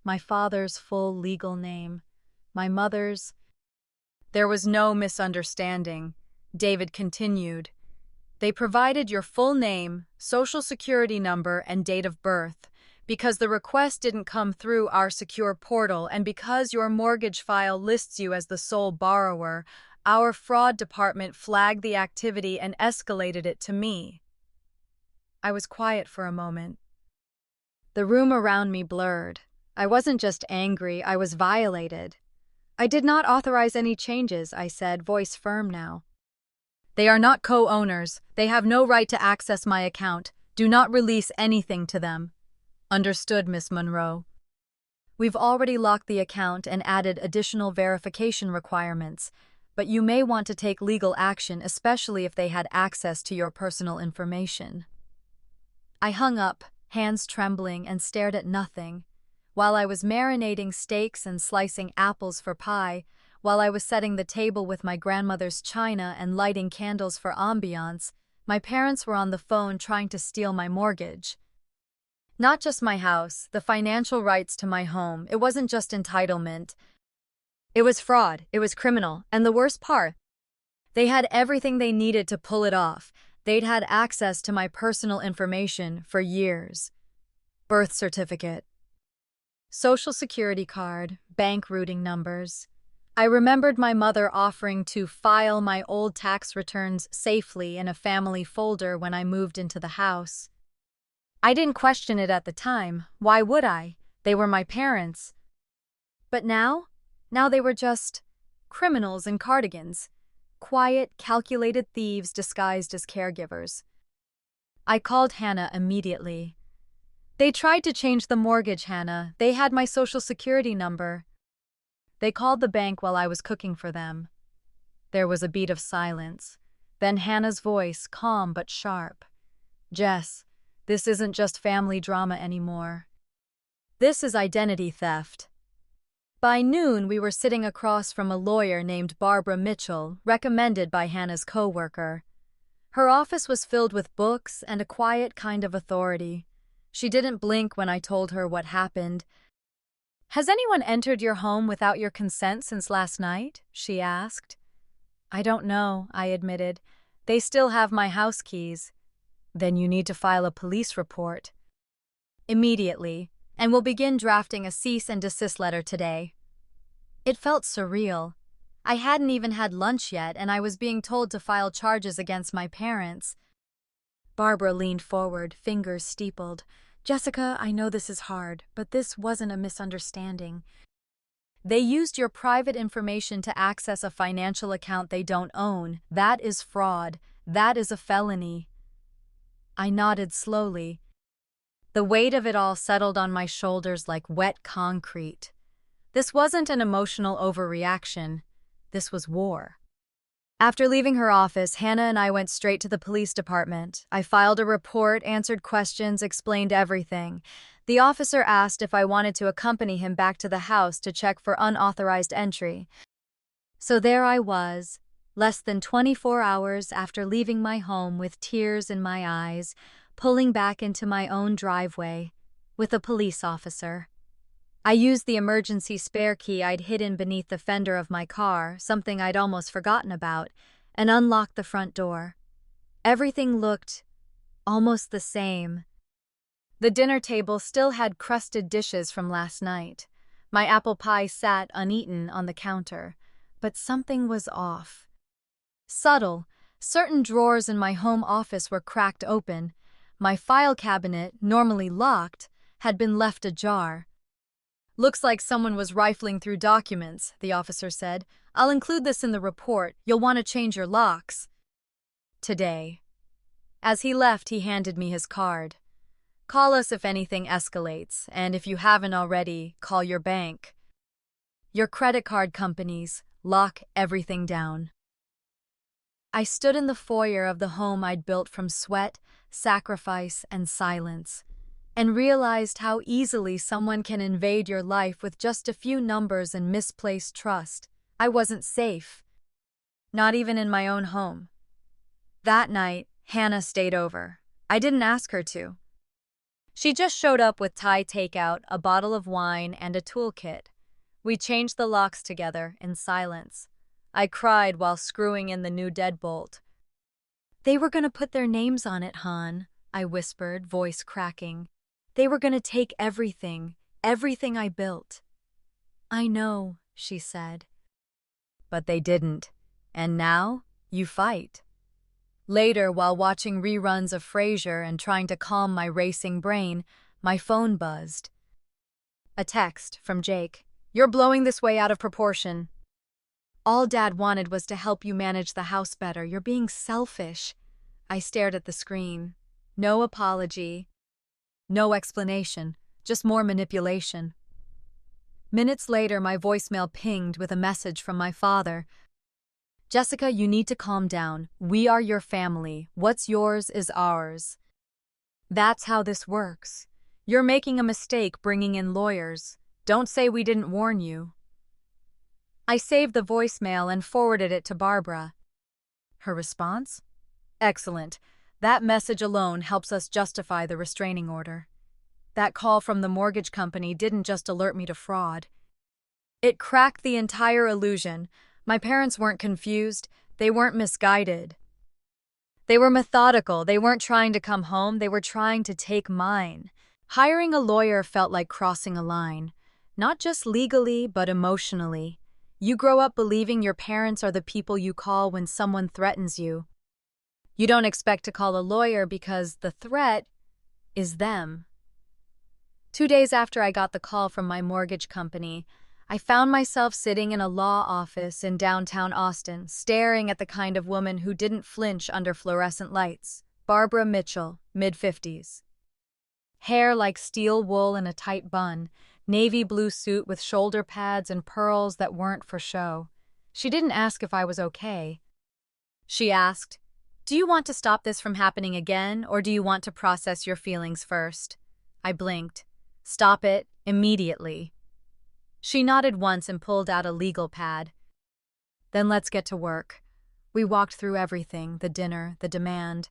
My father's full legal name. My mother's. "There was no misunderstanding," David continued. "They provided your full name, social security number, and date of birth. Because the request didn't come through our secure portal and because your mortgage file lists you as the sole borrower, our fraud department flagged the activity and escalated it to me." I was quiet for a moment. The room around me blurred. I wasn't just angry, I was violated. "I did not authorize any changes," I said, voice firm now. "They are not co-owners. They have no right to access my account. Do not release anything to them." "Understood, Miss Monroe." "We've already locked the account and added additional verification requirements, but you may want to take legal action, especially if they had access to your personal information." I hung up, hands trembling, and stared at nothing. While I was marinating steaks and slicing apples for pie, while I was setting the table with my grandmother's china and lighting candles for ambiance, my parents were on the phone trying to steal my mortgage. Not just my house, the financial rights to my home. It wasn't just entitlement. It was fraud, it was criminal, and the worst part, they had everything they needed to pull it off. They'd had access to my personal information for years. Birth certificate, Social security card, bank routing numbers. I remembered my mother offering to file my old tax returns safely in a family folder when I moved into the house. I didn't question it at the time. Why would I? They were my parents. But now? Now they were just criminals in cardigans. Quiet, calculated thieves disguised as caregivers. I called Hannah immediately. They tried to change the mortgage, Hannah. They had my social security number. They called the bank while I was cooking for them. There was a beat of silence. Then Hannah's voice, calm but sharp. Jess, this isn't just family drama anymore. This is identity theft. By noon, we were sitting across from a lawyer named Barbara Mitchell, recommended by Hannah's co-worker. Her office was filled with books and a quiet kind of authority. She didn't blink when I told her what happened. Has anyone entered your home without your consent since last night? She asked. I don't know, I admitted. They still have my house keys. Then you need to file a police report. Immediately, and we'll begin drafting a cease and desist letter today. It felt surreal. I hadn't even had lunch yet, and I was being told to file charges against my parents. Barbara leaned forward, fingers steepled. Jessica, I know this is hard, but this wasn't a misunderstanding. They used your private information to access a financial account they don't own. That is fraud. That is a felony. I nodded slowly. The weight of it all settled on my shoulders like wet concrete. This wasn't an emotional overreaction. This was war. After leaving her office, Hannah and I went straight to the police department. I filed a report, answered questions, explained everything. The officer asked if I wanted to accompany him back to the house to check for unauthorized entry. So there I was, less than 24 hours after leaving my home with tears in my eyes, pulling back into my own driveway with a police officer. I used the emergency spare key I'd hidden beneath the fender of my car, something I'd almost forgotten about, and unlocked the front door. Everything looked almost the same. The dinner table still had crusted dishes from last night. My apple pie sat uneaten on the counter, but something was off. Subtle, certain drawers in my home office were cracked open. My file cabinet, normally locked, had been left ajar. Looks like someone was rifling through documents, the officer said. I'll include this in the report. You'll want to change your locks. Today. As he left, he handed me his card. Call us if anything escalates, and if you haven't already, call your bank. Your credit card companies, lock everything down. I stood in the foyer of the home I'd built from sweat, sacrifice, and silence, and realized how easily someone can invade your life with just a few numbers and misplaced trust. I wasn't safe. Not even in my own home. That night, Hannah stayed over. I didn't ask her to. She just showed up with Thai takeout, a bottle of wine, and a toolkit. We changed the locks together in silence. I cried while screwing in the new deadbolt. They were going to put their names on it, hon, I whispered, voice cracking. They were going to take everything I built. I know, she said. But they didn't. And now, you fight. Later, while watching reruns of Frasier and trying to calm my racing brain, my phone buzzed. A text from Jake. You're blowing this way out of proportion. All Dad wanted was to help you manage the house better. You're being selfish. I stared at the screen. No apology. No explanation, just more manipulation. Minutes later, my voicemail pinged with a message from my father. Jessica, you need to calm down. We are your family. What's yours is ours. That's how this works. You're making a mistake bringing in lawyers. Don't say we didn't warn you. I saved the voicemail and forwarded it to Barbara. Her response? Excellent. That message alone helps us justify the restraining order. That call from the mortgage company didn't just alert me to fraud. It cracked the entire illusion. My parents weren't confused. They weren't misguided. They were methodical. They weren't trying to come home. They were trying to take mine. Hiring a lawyer felt like crossing a line. Not just legally, but emotionally. You grow up believing your parents are the people you call when someone threatens you. You don't expect to call a lawyer because the threat is them. 2 days after I got the call from my mortgage company, I found myself sitting in a law office in downtown Austin, staring at the kind of woman who didn't flinch under fluorescent lights. Barbara Mitchell, mid-50s. Hair like steel wool in a tight bun, navy blue suit with shoulder pads and pearls that weren't for show. She didn't ask if I was okay. She asked, "Do you want to stop this from happening again, or do you want to process your feelings first?" I blinked. "Stop it, immediately." She nodded once and pulled out a legal pad. "Then let's get to work." We walked through everything, the dinner, the demand,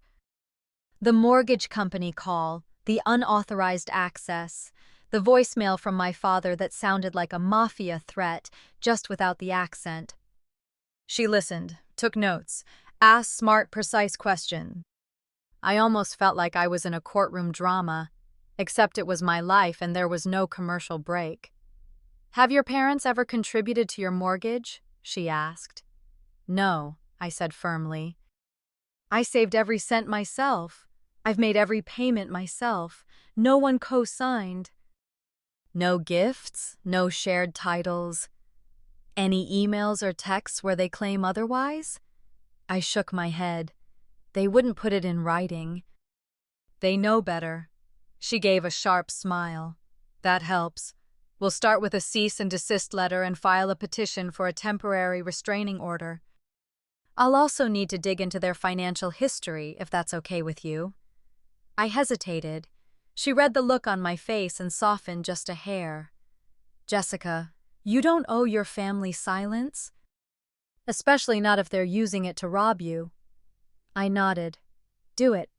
the mortgage company call, the unauthorized access, the voicemail from my father that sounded like a mafia threat, just without the accent. She listened, took notes, asked smart, precise questions. I almost felt like I was in a courtroom drama, except it was my life and there was no commercial break. "Have your parents ever contributed to your mortgage?" she asked. "No," I said firmly. "I saved every cent myself. I've made every payment myself. No one co-signed." "No gifts? No shared titles? Any emails or texts where they claim otherwise?" I shook my head. "They wouldn't put it in writing. They know better." She gave a sharp smile. "That helps. We'll start with a cease and desist letter and file a petition for a temporary restraining order. I'll also need to dig into their financial history, if that's okay with you." I hesitated. She read the look on my face and softened just a hair. "Jessica, you don't owe your family silence, especially not if they're using it to rob you." I nodded. "Do it."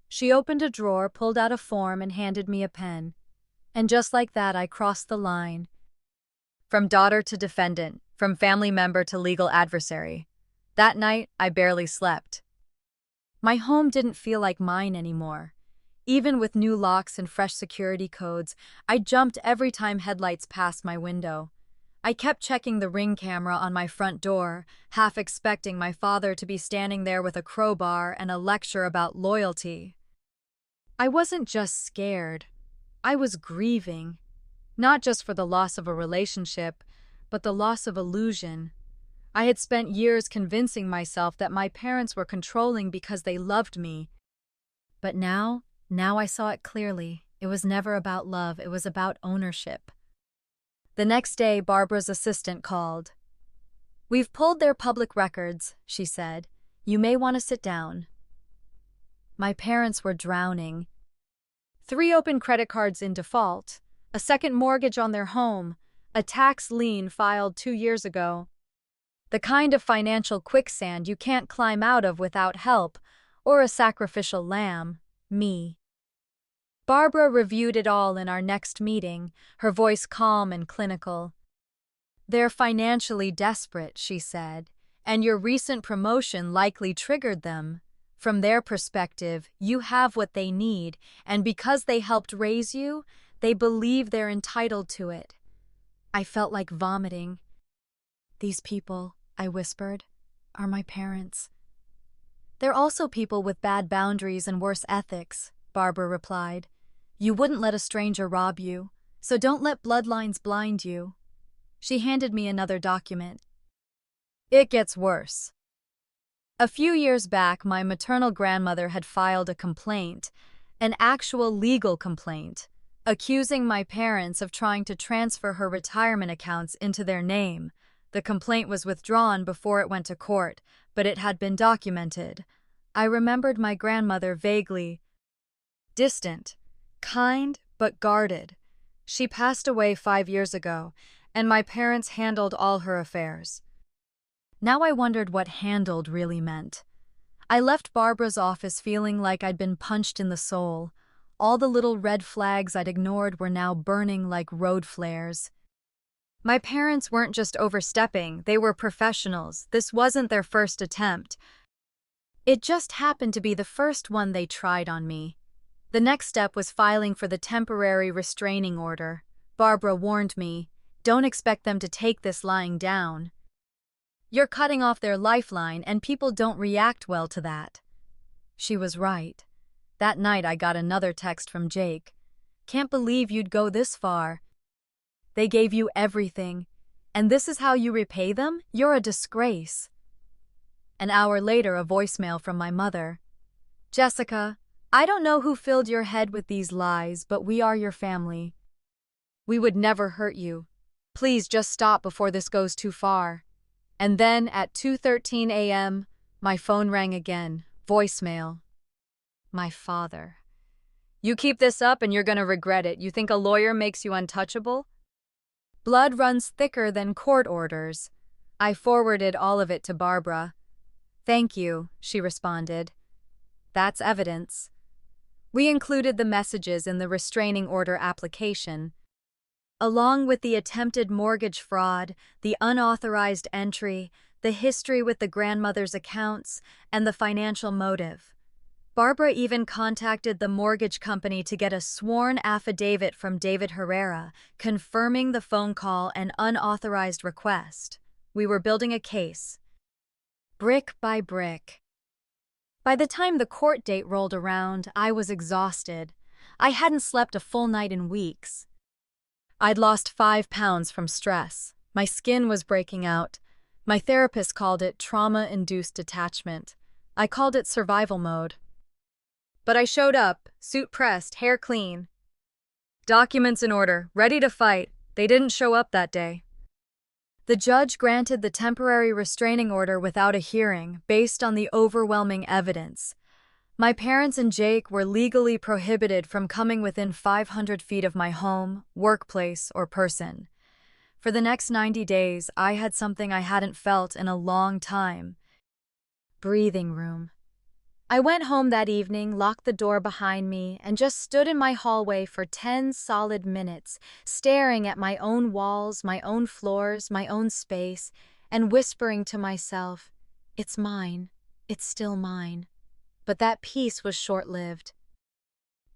She opened a drawer, pulled out a form, and handed me a pen. And just like that, I crossed the line. From daughter to defendant, from family member to legal adversary. That night, I barely slept. My home didn't feel like mine anymore. Even with new locks and fresh security codes, I jumped every time headlights passed my window. I kept checking the Ring camera on my front door, half expecting my father to be standing there with a crowbar and a lecture about loyalty. I wasn't just scared. I was grieving, not just for the loss of a relationship, but the loss of illusion. I had spent years convincing myself that my parents were controlling because they loved me. But now I saw it clearly. It was never about love, it was about ownership. The next day, Barbara's assistant called. "We've pulled their public records," she said. "You may want to sit down." My parents were drowning. 3 open credit cards in default, a second mortgage on their home, a tax lien filed 2 years ago. The kind of financial quicksand you can't climb out of without help, or a sacrificial lamb, me. Barbara reviewed it all in our next meeting, her voice calm and clinical. "They're financially desperate," she said, "and your recent promotion likely triggered them. From their perspective, you have what they need, and because they helped raise you, they believe they're entitled to it." I felt like vomiting. "These people," I whispered, "are my parents." "They're also people with bad boundaries and worse ethics," Barbara replied. "You wouldn't let a stranger rob you, so don't let bloodlines blind you." She handed me another document. "It gets worse." A few years back, my maternal grandmother had filed a complaint, an actual legal complaint, accusing my parents of trying to transfer her retirement accounts into their name. The complaint was withdrawn before it went to court, but it had been documented. I remembered my grandmother vaguely. Distant, kind, but guarded. She passed away 5 years ago, and my parents handled all her affairs. Now I wondered what handled really meant. I left Barbara's office feeling like I'd been punched in the soul. All the little red flags I'd ignored were now burning like road flares. My parents weren't just overstepping, they were professionals. This wasn't their first attempt. It just happened to be the first one they tried on me. The next step was filing for the temporary restraining order. Barbara warned me, "Don't expect them to take this lying down. You're cutting off their lifeline and people don't react well to that." She was right. That night I got another text from Jake. "Can't believe you'd go this far. They gave you everything. And this is how you repay them? You're a disgrace." An hour later, a voicemail from my mother. "Jessica, I don't know who filled your head with these lies, but we are your family. We would never hurt you. Please just stop before this goes too far." And then at 2:13 a.m., my phone rang again. Voicemail. My father. "You keep this up and you're gonna regret it. You think a lawyer makes you untouchable?" Blood runs thicker than court orders. I forwarded all of it to Barbara. "Thank you," she responded. "That's evidence." We included the messages in the restraining order application, along with the attempted mortgage fraud, the unauthorized entry, the history with the grandmother's accounts, and the financial motive. Barbara even contacted the mortgage company to get a sworn affidavit from David Herrera, confirming the phone call and unauthorized request. We were building a case, brick by brick. By the time the court date rolled around, I was exhausted. I hadn't slept a full night in weeks. I'd lost 5 pounds from stress. My skin was breaking out. My therapist called it trauma-induced detachment. I called it survival mode. But I showed up, suit pressed, hair clean. Documents in order, ready to fight. They didn't show up that day. The judge granted the temporary restraining order without a hearing, based on the overwhelming evidence. My parents and Jake were legally prohibited from coming within 500 feet of my home, workplace, or person. For the next 90 days, I had something I hadn't felt in a long time. Breathing room. I went home that evening, locked the door behind me, and just stood in my hallway for 10 solid minutes, staring at my own walls, my own floors, my own space, and whispering to myself, "It's mine. It's still mine." But that peace was short-lived.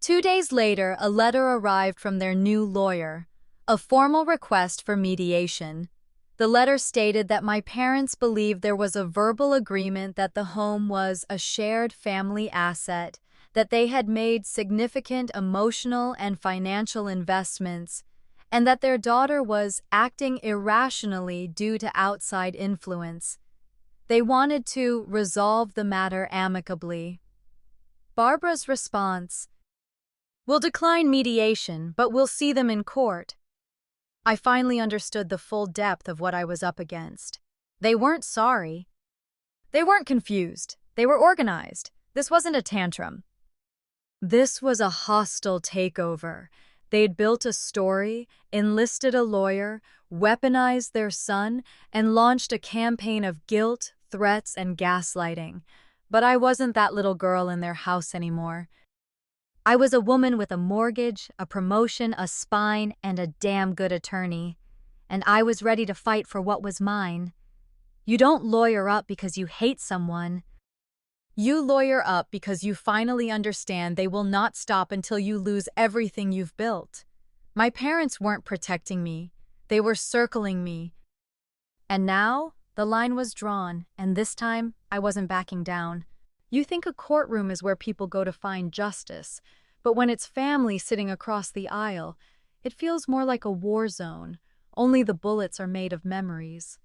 2 days later, a letter arrived from their new lawyer, a formal request for mediation. The letter stated that my parents believed there was a verbal agreement that the home was a shared family asset, that they had made significant emotional and financial investments, and that their daughter was acting irrationally due to outside influence. They wanted to resolve the matter amicably. Barbara's response: "We'll decline mediation, but we'll see them in court." I finally understood the full depth of what I was up against. They weren't sorry. They weren't confused. They were organized. This wasn't a tantrum. This was a hostile takeover. They'd built a story, enlisted a lawyer, weaponized their son, and launched a campaign of guilt, threats, and gaslighting. But I wasn't that little girl in their house anymore. I was a woman with a mortgage, a promotion, a spine, and a damn good attorney. And I was ready to fight for what was mine. You don't lawyer up because you hate someone. You lawyer up because you finally understand they will not stop until you lose everything you've built. My parents weren't protecting me. They were circling me. And now, the line was drawn, and this time, I wasn't backing down. You think a courtroom is where people go to find justice, but when it's family sitting across the aisle, it feels more like a war zone. Only the bullets are made of memories.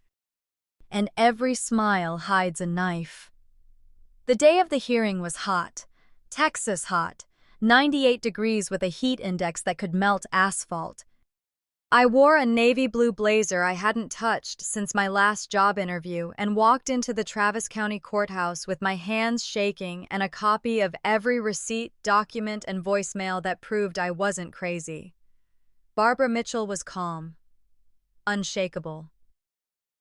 And every smile hides a knife. The day of the hearing was hot. Texas hot. 98 degrees with a heat index that could melt asphalt. I wore a navy blue blazer I hadn't touched since my last job interview and walked into the Travis County Courthouse with my hands shaking and a copy of every receipt, document, and voicemail that proved I wasn't crazy. Barbara Mitchell was calm, unshakable.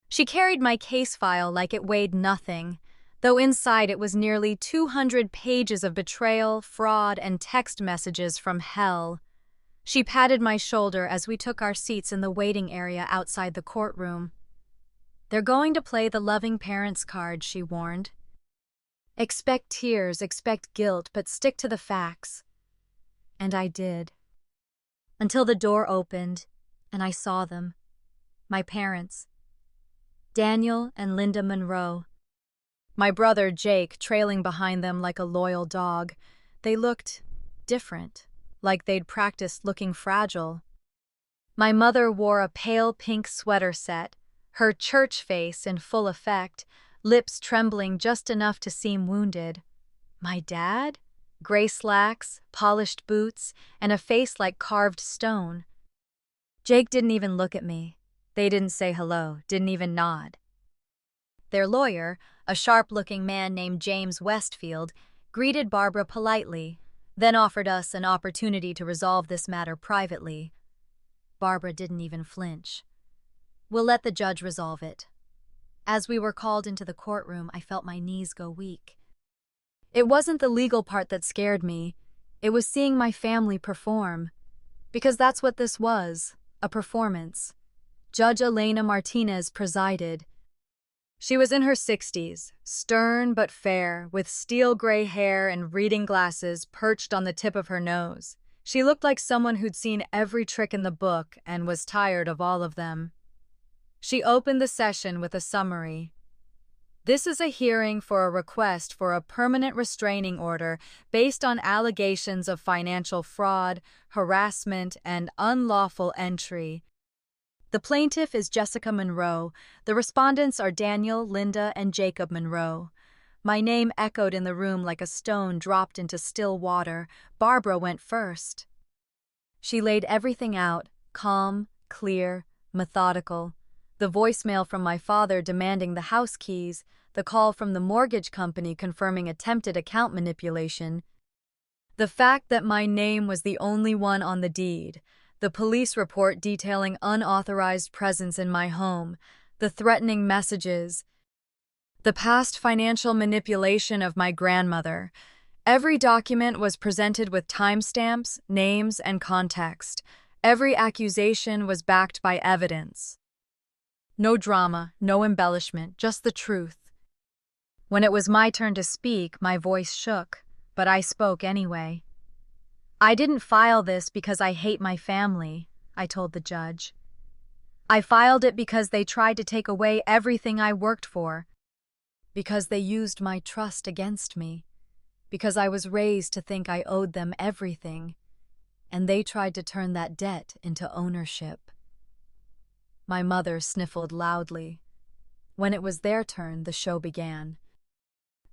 She carried my case file like it weighed nothing, though inside it was nearly 200 pages of betrayal, fraud, and text messages from hell. She patted my shoulder as we took our seats in the waiting area outside the courtroom. "They're going to play the loving parents card," she warned. "Expect tears, expect guilt, but stick to the facts." And I did. Until the door opened, and I saw them. My parents, Daniel and Linda Monroe. My brother Jake trailing behind them like a loyal dog. They looked different, like they'd practiced looking fragile. My mother wore a pale pink sweater set, her church face in full effect, lips trembling just enough to seem wounded. My dad? Gray slacks, polished boots, and a face like carved stone. Jake didn't even look at me. They didn't say hello, didn't even nod. Their lawyer, a sharp-looking man named James Westfield, greeted Barbara politely, then offered us an opportunity to resolve this matter privately. Barbara didn't even flinch. "We'll let the judge resolve it." As we were called into the courtroom, I felt my knees go weak. It wasn't the legal part that scared me. It was seeing my family perform. Because that's what this was, a performance. Judge Elena Martinez presided. She was in her 60s, stern but fair, with steel gray hair and reading glasses perched on the tip of her nose. She looked like someone who'd seen every trick in the book and was tired of all of them. She opened the session with a summary. "This is a hearing for a request for a permanent restraining order based on allegations of financial fraud, harassment, and unlawful entry. The plaintiff is Jessica Monroe. The respondents are Daniel, Linda, and Jacob Monroe." My name echoed in the room like a stone dropped into still water. Barbara went first. She laid everything out, calm, clear, methodical. The voicemail from my father demanding the house keys, the call from the mortgage company confirming attempted account manipulation, the fact that my name was the only one on the deed, the police report detailing unauthorized presence in my home, the threatening messages, the past financial manipulation of my grandmother. Every document was presented with timestamps, names, and context. Every accusation was backed by evidence. No drama, no embellishment, just the truth. When it was my turn to speak, my voice shook, but I spoke anyway. "I didn't file this because I hate my family," I told the judge. "I filed it because they tried to take away everything I worked for, because they used my trust against me, because I was raised to think I owed them everything, and they tried to turn that debt into ownership." My mother sniffled loudly. When it was their turn, the show began.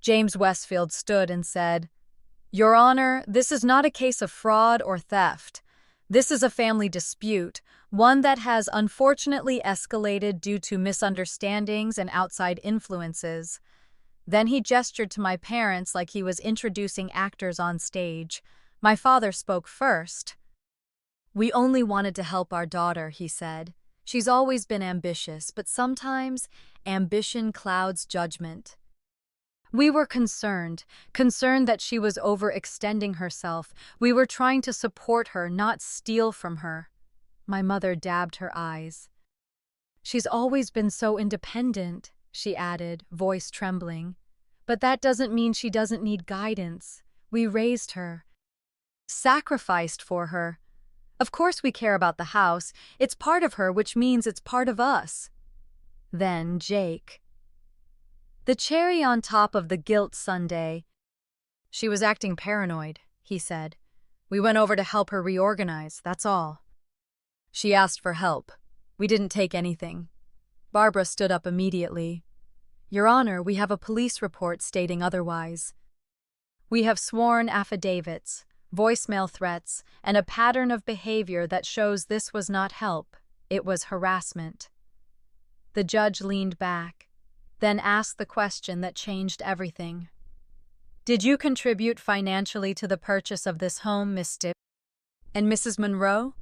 James Westfield stood and said, "Your Honor, this is not a case of fraud or theft. This is a family dispute, one that has unfortunately escalated due to misunderstandings and outside influences." Then he gestured to my parents like he was introducing actors on stage. My father spoke first. "We only wanted to help our daughter," he said. "She's always been ambitious, but sometimes ambition clouds judgment. We were concerned that she was overextending herself. We were trying to support her, not steal from her." My mother dabbed her eyes. "She's always been so independent," she added, voice trembling. "But that doesn't mean she doesn't need guidance. We raised her, sacrificed for her. Of course we care about the house. It's part of her, which means it's part of us." Then Jake. The cherry on top of the guilt sundae. "She was acting paranoid," he said. "We went over to help her reorganize, that's all. She asked for help. We didn't take anything." Barbara stood up immediately. "Your Honor, we have a police report stating otherwise. We have sworn affidavits, voicemail threats, and a pattern of behavior that shows this was not help, it was harassment." The judge leaned back, then asked the question that changed everything. "Did you contribute financially to the purchase of this home, Miss Stipp and Mrs. Monroe?"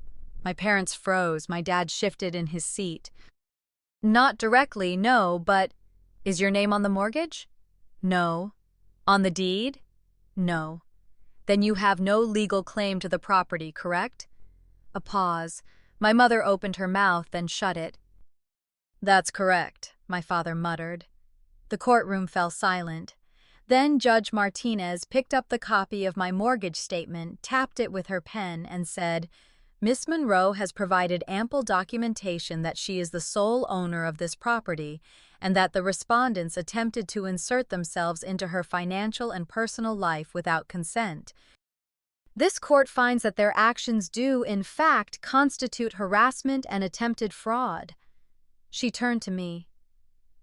My parents froze. My dad shifted in his seat. "Not directly, no, but is your name on the mortgage?" "No." "On the deed?" "No." "Then you have no legal claim to the property, correct?" A pause. My mother opened her mouth, then shut it. "That's correct," my father muttered. The courtroom fell silent. Then Judge Martinez picked up the copy of my mortgage statement, tapped it with her pen, and said, Miss Monroe has provided ample documentation that she is the sole owner of this property and that the respondents attempted to insert themselves into her financial and personal life without consent. This court finds that their actions do, in fact, constitute harassment and attempted fraud. She turned to me.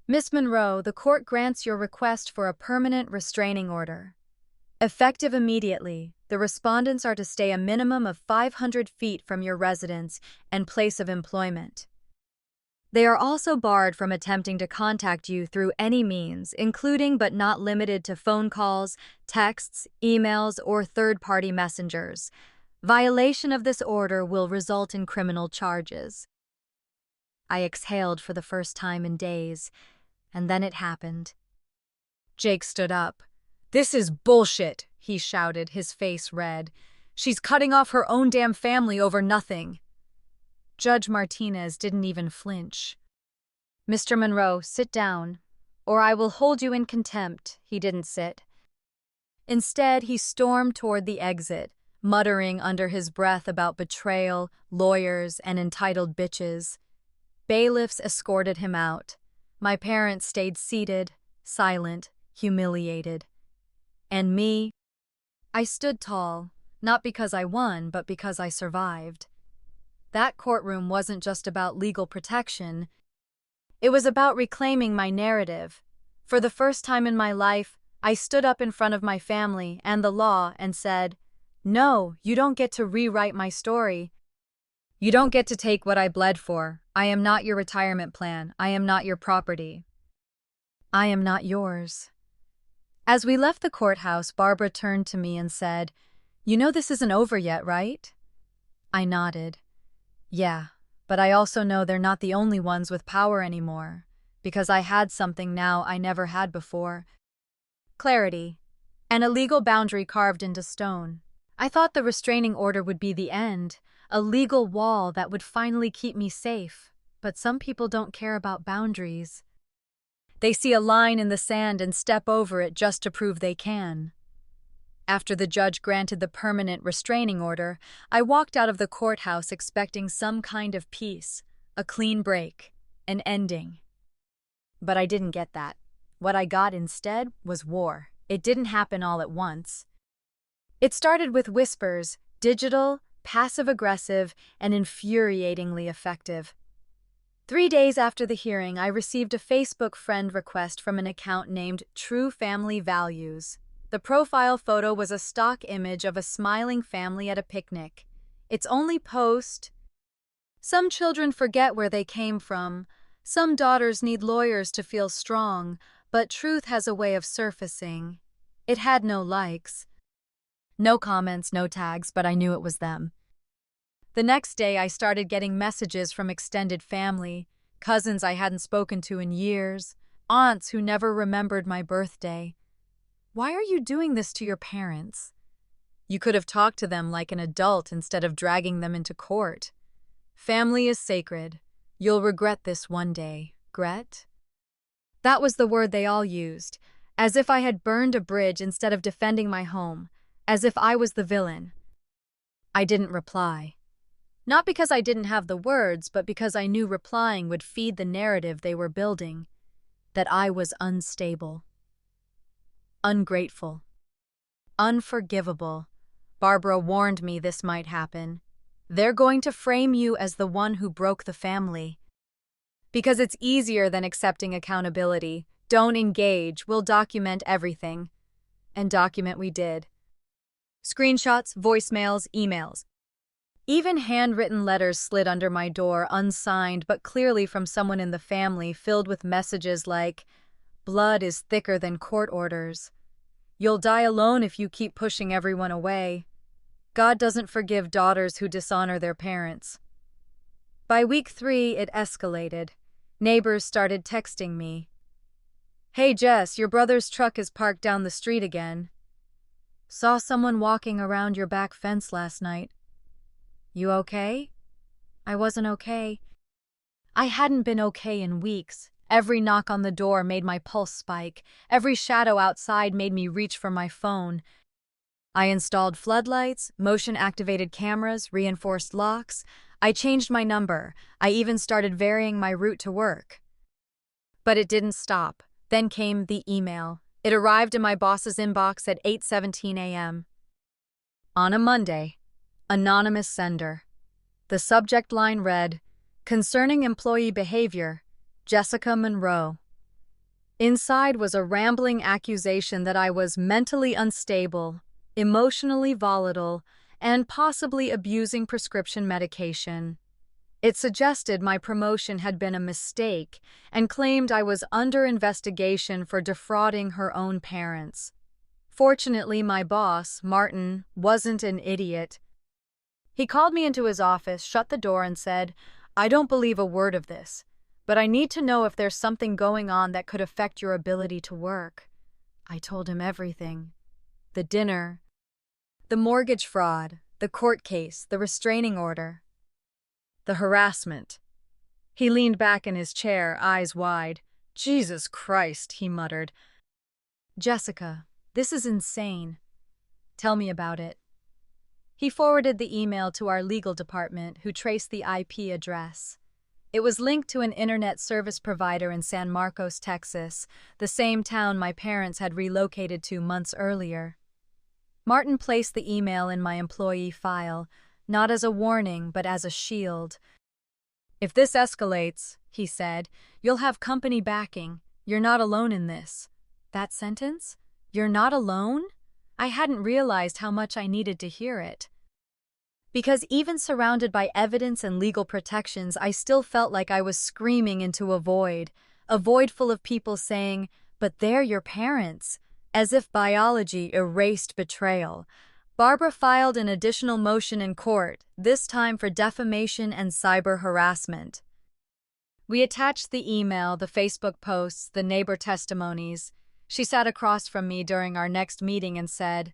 Miss Monroe, the court grants your request for a permanent restraining order. Effective immediately, the respondents are to stay a minimum of 500 feet from your residence and place of employment. They are also barred from attempting to contact you through any means, including but not limited to phone calls, texts, emails, or third-party messengers. Violation of this order will result in criminal charges. I exhaled for the first time in days, and then it happened. Jake stood up. "This is bullshit," he shouted, his face red. "She's cutting off her own damn family over nothing." Judge Martinez didn't even flinch. "Mr. Monroe, sit down, or I will hold you in contempt." He didn't sit. Instead, he stormed toward the exit, muttering under his breath about betrayal, lawyers, and entitled bitches. Bailiffs escorted him out. My parents stayed seated, silent, humiliated. And me? I stood tall, not because I won, but because I survived. That courtroom wasn't just about legal protection. It was about reclaiming my narrative. For the first time in my life, I stood up in front of my family and the law and said, "No, you don't get to rewrite my story. You don't get to take what I bled for. I am not your retirement plan. I am not your property. I am not yours." As we left the courthouse, Barbara turned to me and said, "You know this isn't over yet, right?" I nodded. "Yeah, but I also know they're not the only ones with power anymore, because I had something now I never had before. Clarity, and a legal boundary carved into stone. I thought the restraining order would be the end, a legal wall that would finally keep me safe, but some people don't care about boundaries. They see a line in the sand and step over it just to prove they can." After the judge granted the permanent restraining order, I walked out of the courthouse expecting some kind of peace, a clean break, an ending. But I didn't get that. What I got instead was war. It didn't happen all at once. It started with whispers, digital, passive-aggressive, and infuriatingly effective. 3 days after the hearing, I received a Facebook friend request from an account named True Family Values. The profile photo was a stock image of a smiling family at a picnic. Its only post: "Some children forget where they came from. Some daughters need lawyers to feel strong, but truth has a way of surfacing." It had no likes. No comments, no tags, but I knew it was them. The next day, I started getting messages from extended family, cousins I hadn't spoken to in years, aunts who never remembered my birthday. "Why are you doing this to your parents? You could have talked to them like an adult instead of dragging them into court. Family is sacred. You'll regret this one day." Gret? That was the word they all used, as if I had burned a bridge instead of defending my home, as if I was the villain. I didn't reply. Not because I didn't have the words, but because I knew replying would feed the narrative they were building, that I was unstable, ungrateful, unforgivable. Barbara warned me this might happen. They're going to frame you as the one who broke the family. Because it's easier than accepting accountability. Don't engage, we'll document everything. And document we did. Screenshots, voicemails, emails. Even handwritten letters slid under my door, unsigned but clearly from someone in the family, filled with messages like, "Blood is thicker than court orders. You'll die alone if you keep pushing everyone away. God doesn't forgive daughters who dishonor their parents." By week 3, it escalated. Neighbors started texting me. "Hey Jess, your brother's truck is parked down the street again. Saw someone walking around your back fence last night. You okay?" I wasn't okay. I hadn't been okay in weeks. Every knock on the door made my pulse spike. Every shadow outside made me reach for my phone. I installed floodlights, motion-activated cameras, reinforced locks. I changed my number. I even started varying my route to work. But it didn't stop. Then came the email. It arrived in my boss's inbox at 8:17 a.m. On a Monday. Anonymous sender. The subject line read, "Concerning employee behavior, Jessica Monroe." Inside was a rambling accusation that I was mentally unstable, emotionally volatile, and possibly abusing prescription medication. It suggested my promotion had been a mistake and claimed I was under investigation for defrauding her own parents. Fortunately, my boss, Martin, wasn't an idiot. He called me into his office, shut the door, and said, "I don't believe a word of this, but I need to know if there's something going on that could affect your ability to work." I told him everything. The dinner, the mortgage fraud, the court case, the restraining order, the harassment. He leaned back in his chair, eyes wide. "Jesus Christ," he muttered. "Jessica, this is insane. Tell me about it." He forwarded the email to our legal department, who traced the IP address. It was linked to an internet service provider in San Marcos, Texas, the same town my parents had relocated to months earlier. Martin placed the email in my employee file, not as a warning, but as a shield. "If this escalates," he said, "you'll have company backing. You're not alone in this." That sentence? You're not alone? I hadn't realized how much I needed to hear it. Because even surrounded by evidence and legal protections, I still felt like I was screaming into a void full of people saying, "But they're your parents," as if biology erased betrayal. Barbara filed an additional motion in court, this time for defamation and cyber harassment. We attached the email, the Facebook posts, the neighbor testimonies. She sat across from me during our next meeting and said,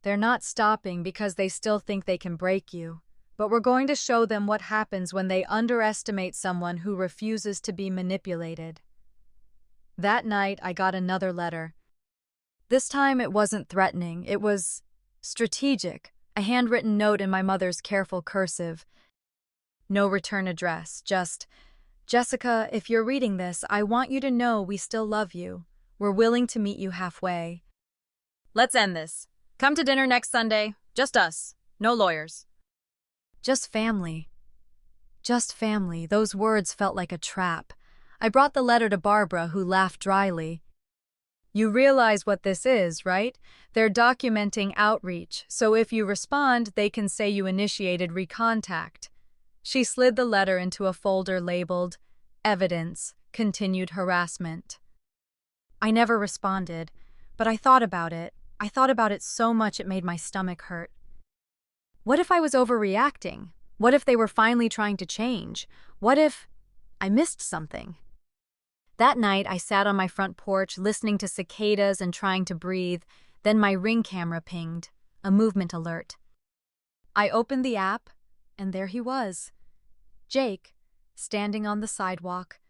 "They're not stopping because they still think they can break you, but we're going to show them what happens when they underestimate someone who refuses to be manipulated." That night, I got another letter. This time it wasn't threatening, it was strategic, a handwritten note in my mother's careful cursive. No return address, just, "Jessica, if you're reading this, I want you to know we still love you. We're willing to meet you halfway. Let's end this. Come to dinner next Sunday. Just us. No lawyers." Just family. Just family. Those words felt like a trap. I brought the letter to Barbara, who laughed dryly. "You realize what this is, right? They're documenting outreach, so if you respond, they can say you initiated recontact." She slid the letter into a folder labeled, "Evidence, Continued Harassment." I never responded, but I thought about it. I thought about it so much it made my stomach hurt. What if I was overreacting? What if they were finally trying to change? What if I missed something? That night, I sat on my front porch listening to cicadas and trying to breathe. Then my Ring camera pinged, a movement alert. I opened the app, and there he was. Jake, standing on the sidewalk.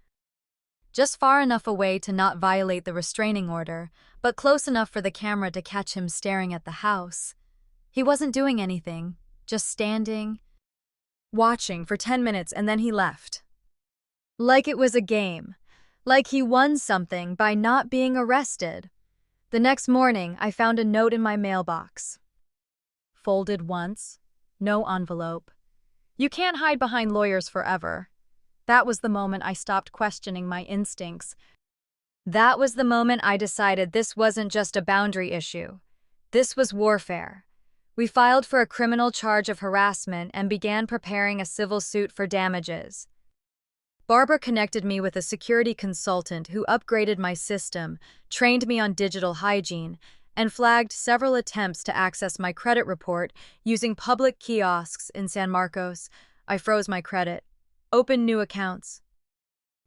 Just far enough away to not violate the restraining order, but close enough for the camera to catch him staring at the house. He wasn't doing anything, just standing, watching for 10 minutes, and then he left. Like it was a game. Like he won something by not being arrested. The next morning, I found a note in my mailbox. Folded once, no envelope. "You can't hide behind lawyers forever." That was the moment I stopped questioning my instincts. That was the moment I decided this wasn't just a boundary issue. This was warfare. We filed for a criminal charge of harassment and began preparing a civil suit for damages. Barbara connected me with a security consultant who upgraded my system, trained me on digital hygiene, and flagged several attempts to access my credit report using public kiosks in San Marcos. I froze my credit, opened new accounts,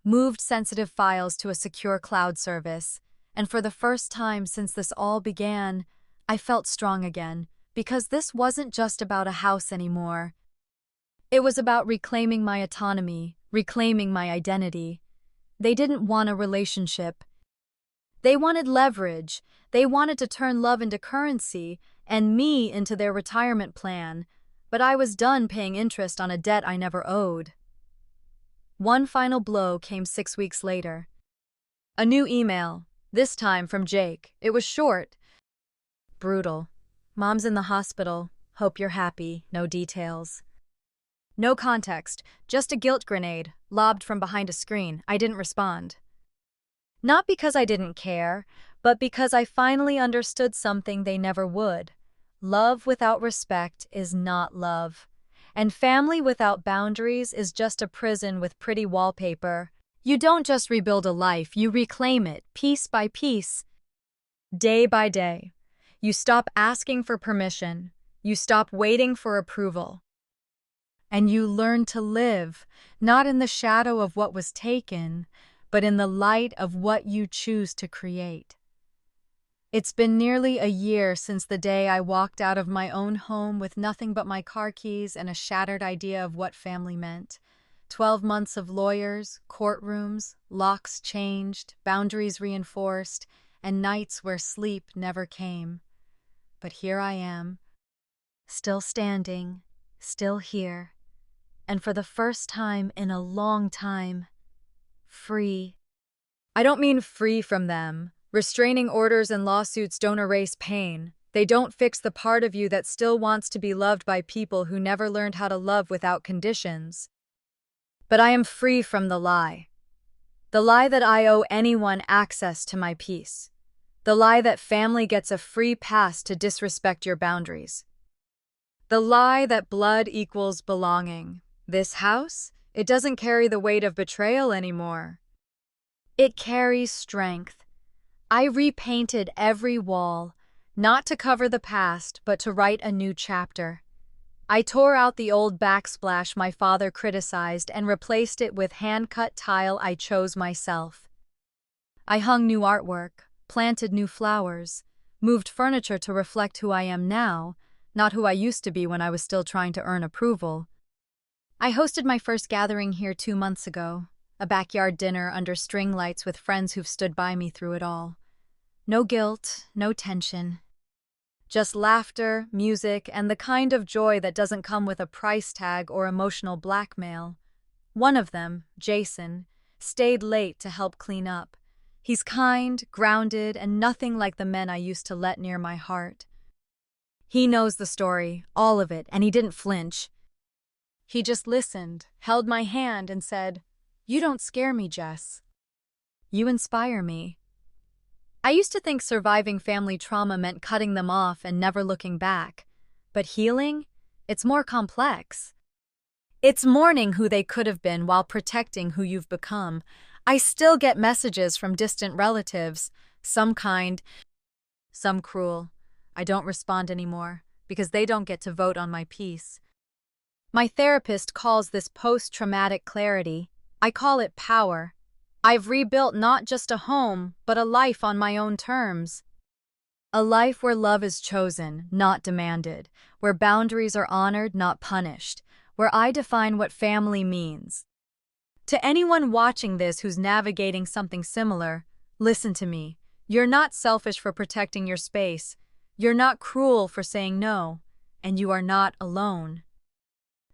moved sensitive files to a secure cloud service, and for the first time since this all began, I felt strong again, because this wasn't just about a house anymore. It was about reclaiming my autonomy, reclaiming my identity. They didn't want a relationship. They wanted leverage. They wanted to turn love into currency and me into their retirement plan, but I was done paying interest on a debt I never owed. One final blow came 6 weeks later. A new email, this time from Jake. It was short. Brutal. Mom's in the hospital. Hope you're happy. No details. No context, just a guilt grenade, lobbed from behind a screen. I didn't respond. Not because I didn't care, but because I finally understood something they never would. Love without respect is not love. And family without boundaries is just a prison with pretty wallpaper. You don't just rebuild a life, you reclaim it, piece by piece, day by day. You stop asking for permission. You stop waiting for approval. And you learn to live, not in the shadow of what was taken, but in the light of what you choose to create. It's been nearly a year since the day I walked out of my own home with nothing but my car keys and a shattered idea of what family meant. 12 months of lawyers, courtrooms, locks changed, boundaries reinforced, and nights where sleep never came. But here I am, still standing, still here, and for the first time in a long time, free. I don't mean free from them. Restraining orders and lawsuits don't erase pain. They don't fix the part of you that still wants to be loved by people who never learned how to love without conditions. But I am free from the lie. The lie that I owe anyone access to my peace. The lie that family gets a free pass to disrespect your boundaries. The lie that blood equals belonging. This house, it doesn't carry the weight of betrayal anymore. It carries strength. I repainted every wall, not to cover the past, but to write a new chapter. I tore out the old backsplash my father criticized and replaced it with hand-cut tile I chose myself. I hung new artwork, planted new flowers, moved furniture to reflect who I am now, not who I used to be when I was still trying to earn approval. I hosted my first gathering here 2 months ago, a backyard dinner under string lights with friends who've stood by me through it all. No guilt, no tension. Just laughter, music, and the kind of joy that doesn't come with a price tag or emotional blackmail. One of them, Jason, stayed late to help clean up. He's kind, grounded, and nothing like the men I used to let near my heart. He knows the story, all of it, and he didn't flinch. He just listened, held my hand, and said, "You don't scare me, Jess. You inspire me." I used to think surviving family trauma meant cutting them off and never looking back. But healing? It's more complex. It's mourning who they could have been while protecting who you've become. I still get messages from distant relatives, some kind, some cruel. I don't respond anymore, because they don't get to vote on my peace. My therapist calls this post-traumatic clarity. I call it power. I've rebuilt not just a home, but a life on my own terms. A life where love is chosen, not demanded, where boundaries are honored, not punished, where I define what family means. To anyone watching this who's navigating something similar, listen to me. You're not selfish for protecting your space. You're not cruel for saying no, and you are not alone.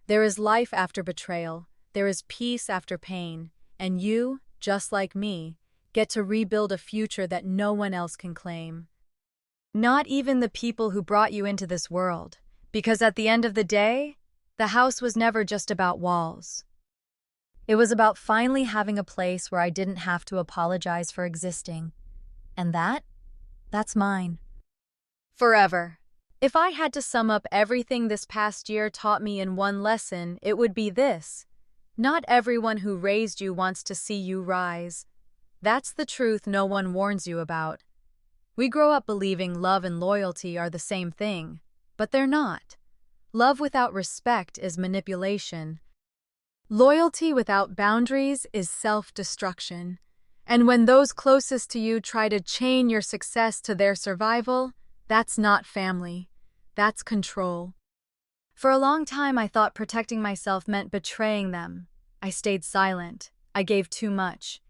There is life after betrayal, there is peace after pain, and you, just like me, get to rebuild a future that no one else can claim. Not even the people who brought you into this world, because at the end of the day, the house was never just about walls. It was about finally having a place where I didn't have to apologize for existing. And that's mine. Forever. If I had to sum up everything this past year taught me in one lesson, it would be this. Not everyone who raised you wants to see you rise. That's the truth no one warns you about. We grow up believing love and loyalty are the same thing, but they're not. Love without respect is manipulation. Loyalty without boundaries is self-destruction. And when those closest to you try to chain your success to their survival, that's not family. That's control. For a long time, I thought protecting myself meant betraying them. I stayed silent. I gave too much.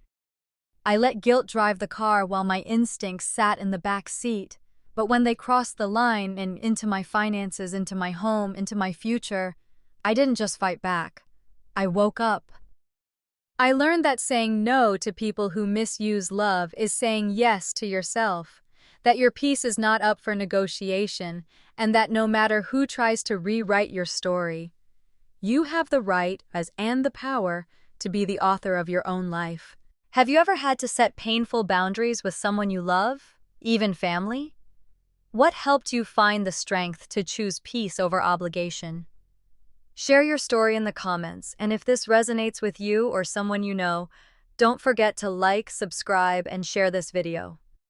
I let guilt drive the car while my instincts sat in the back seat. But when they crossed the line and into my finances, into my home, into my future, I didn't just fight back. I woke up. I learned that saying no to people who misuse love is saying yes to yourself, that your peace is not up for negotiation, and that no matter who tries to rewrite your story, you have the right and the power to be the author of your own life. Have you ever had to set painful boundaries with someone you love, even family? What helped you find the strength to choose peace over obligation? Share your story in the comments, and if this resonates with you or someone you know, don't forget to like, subscribe, and share this video.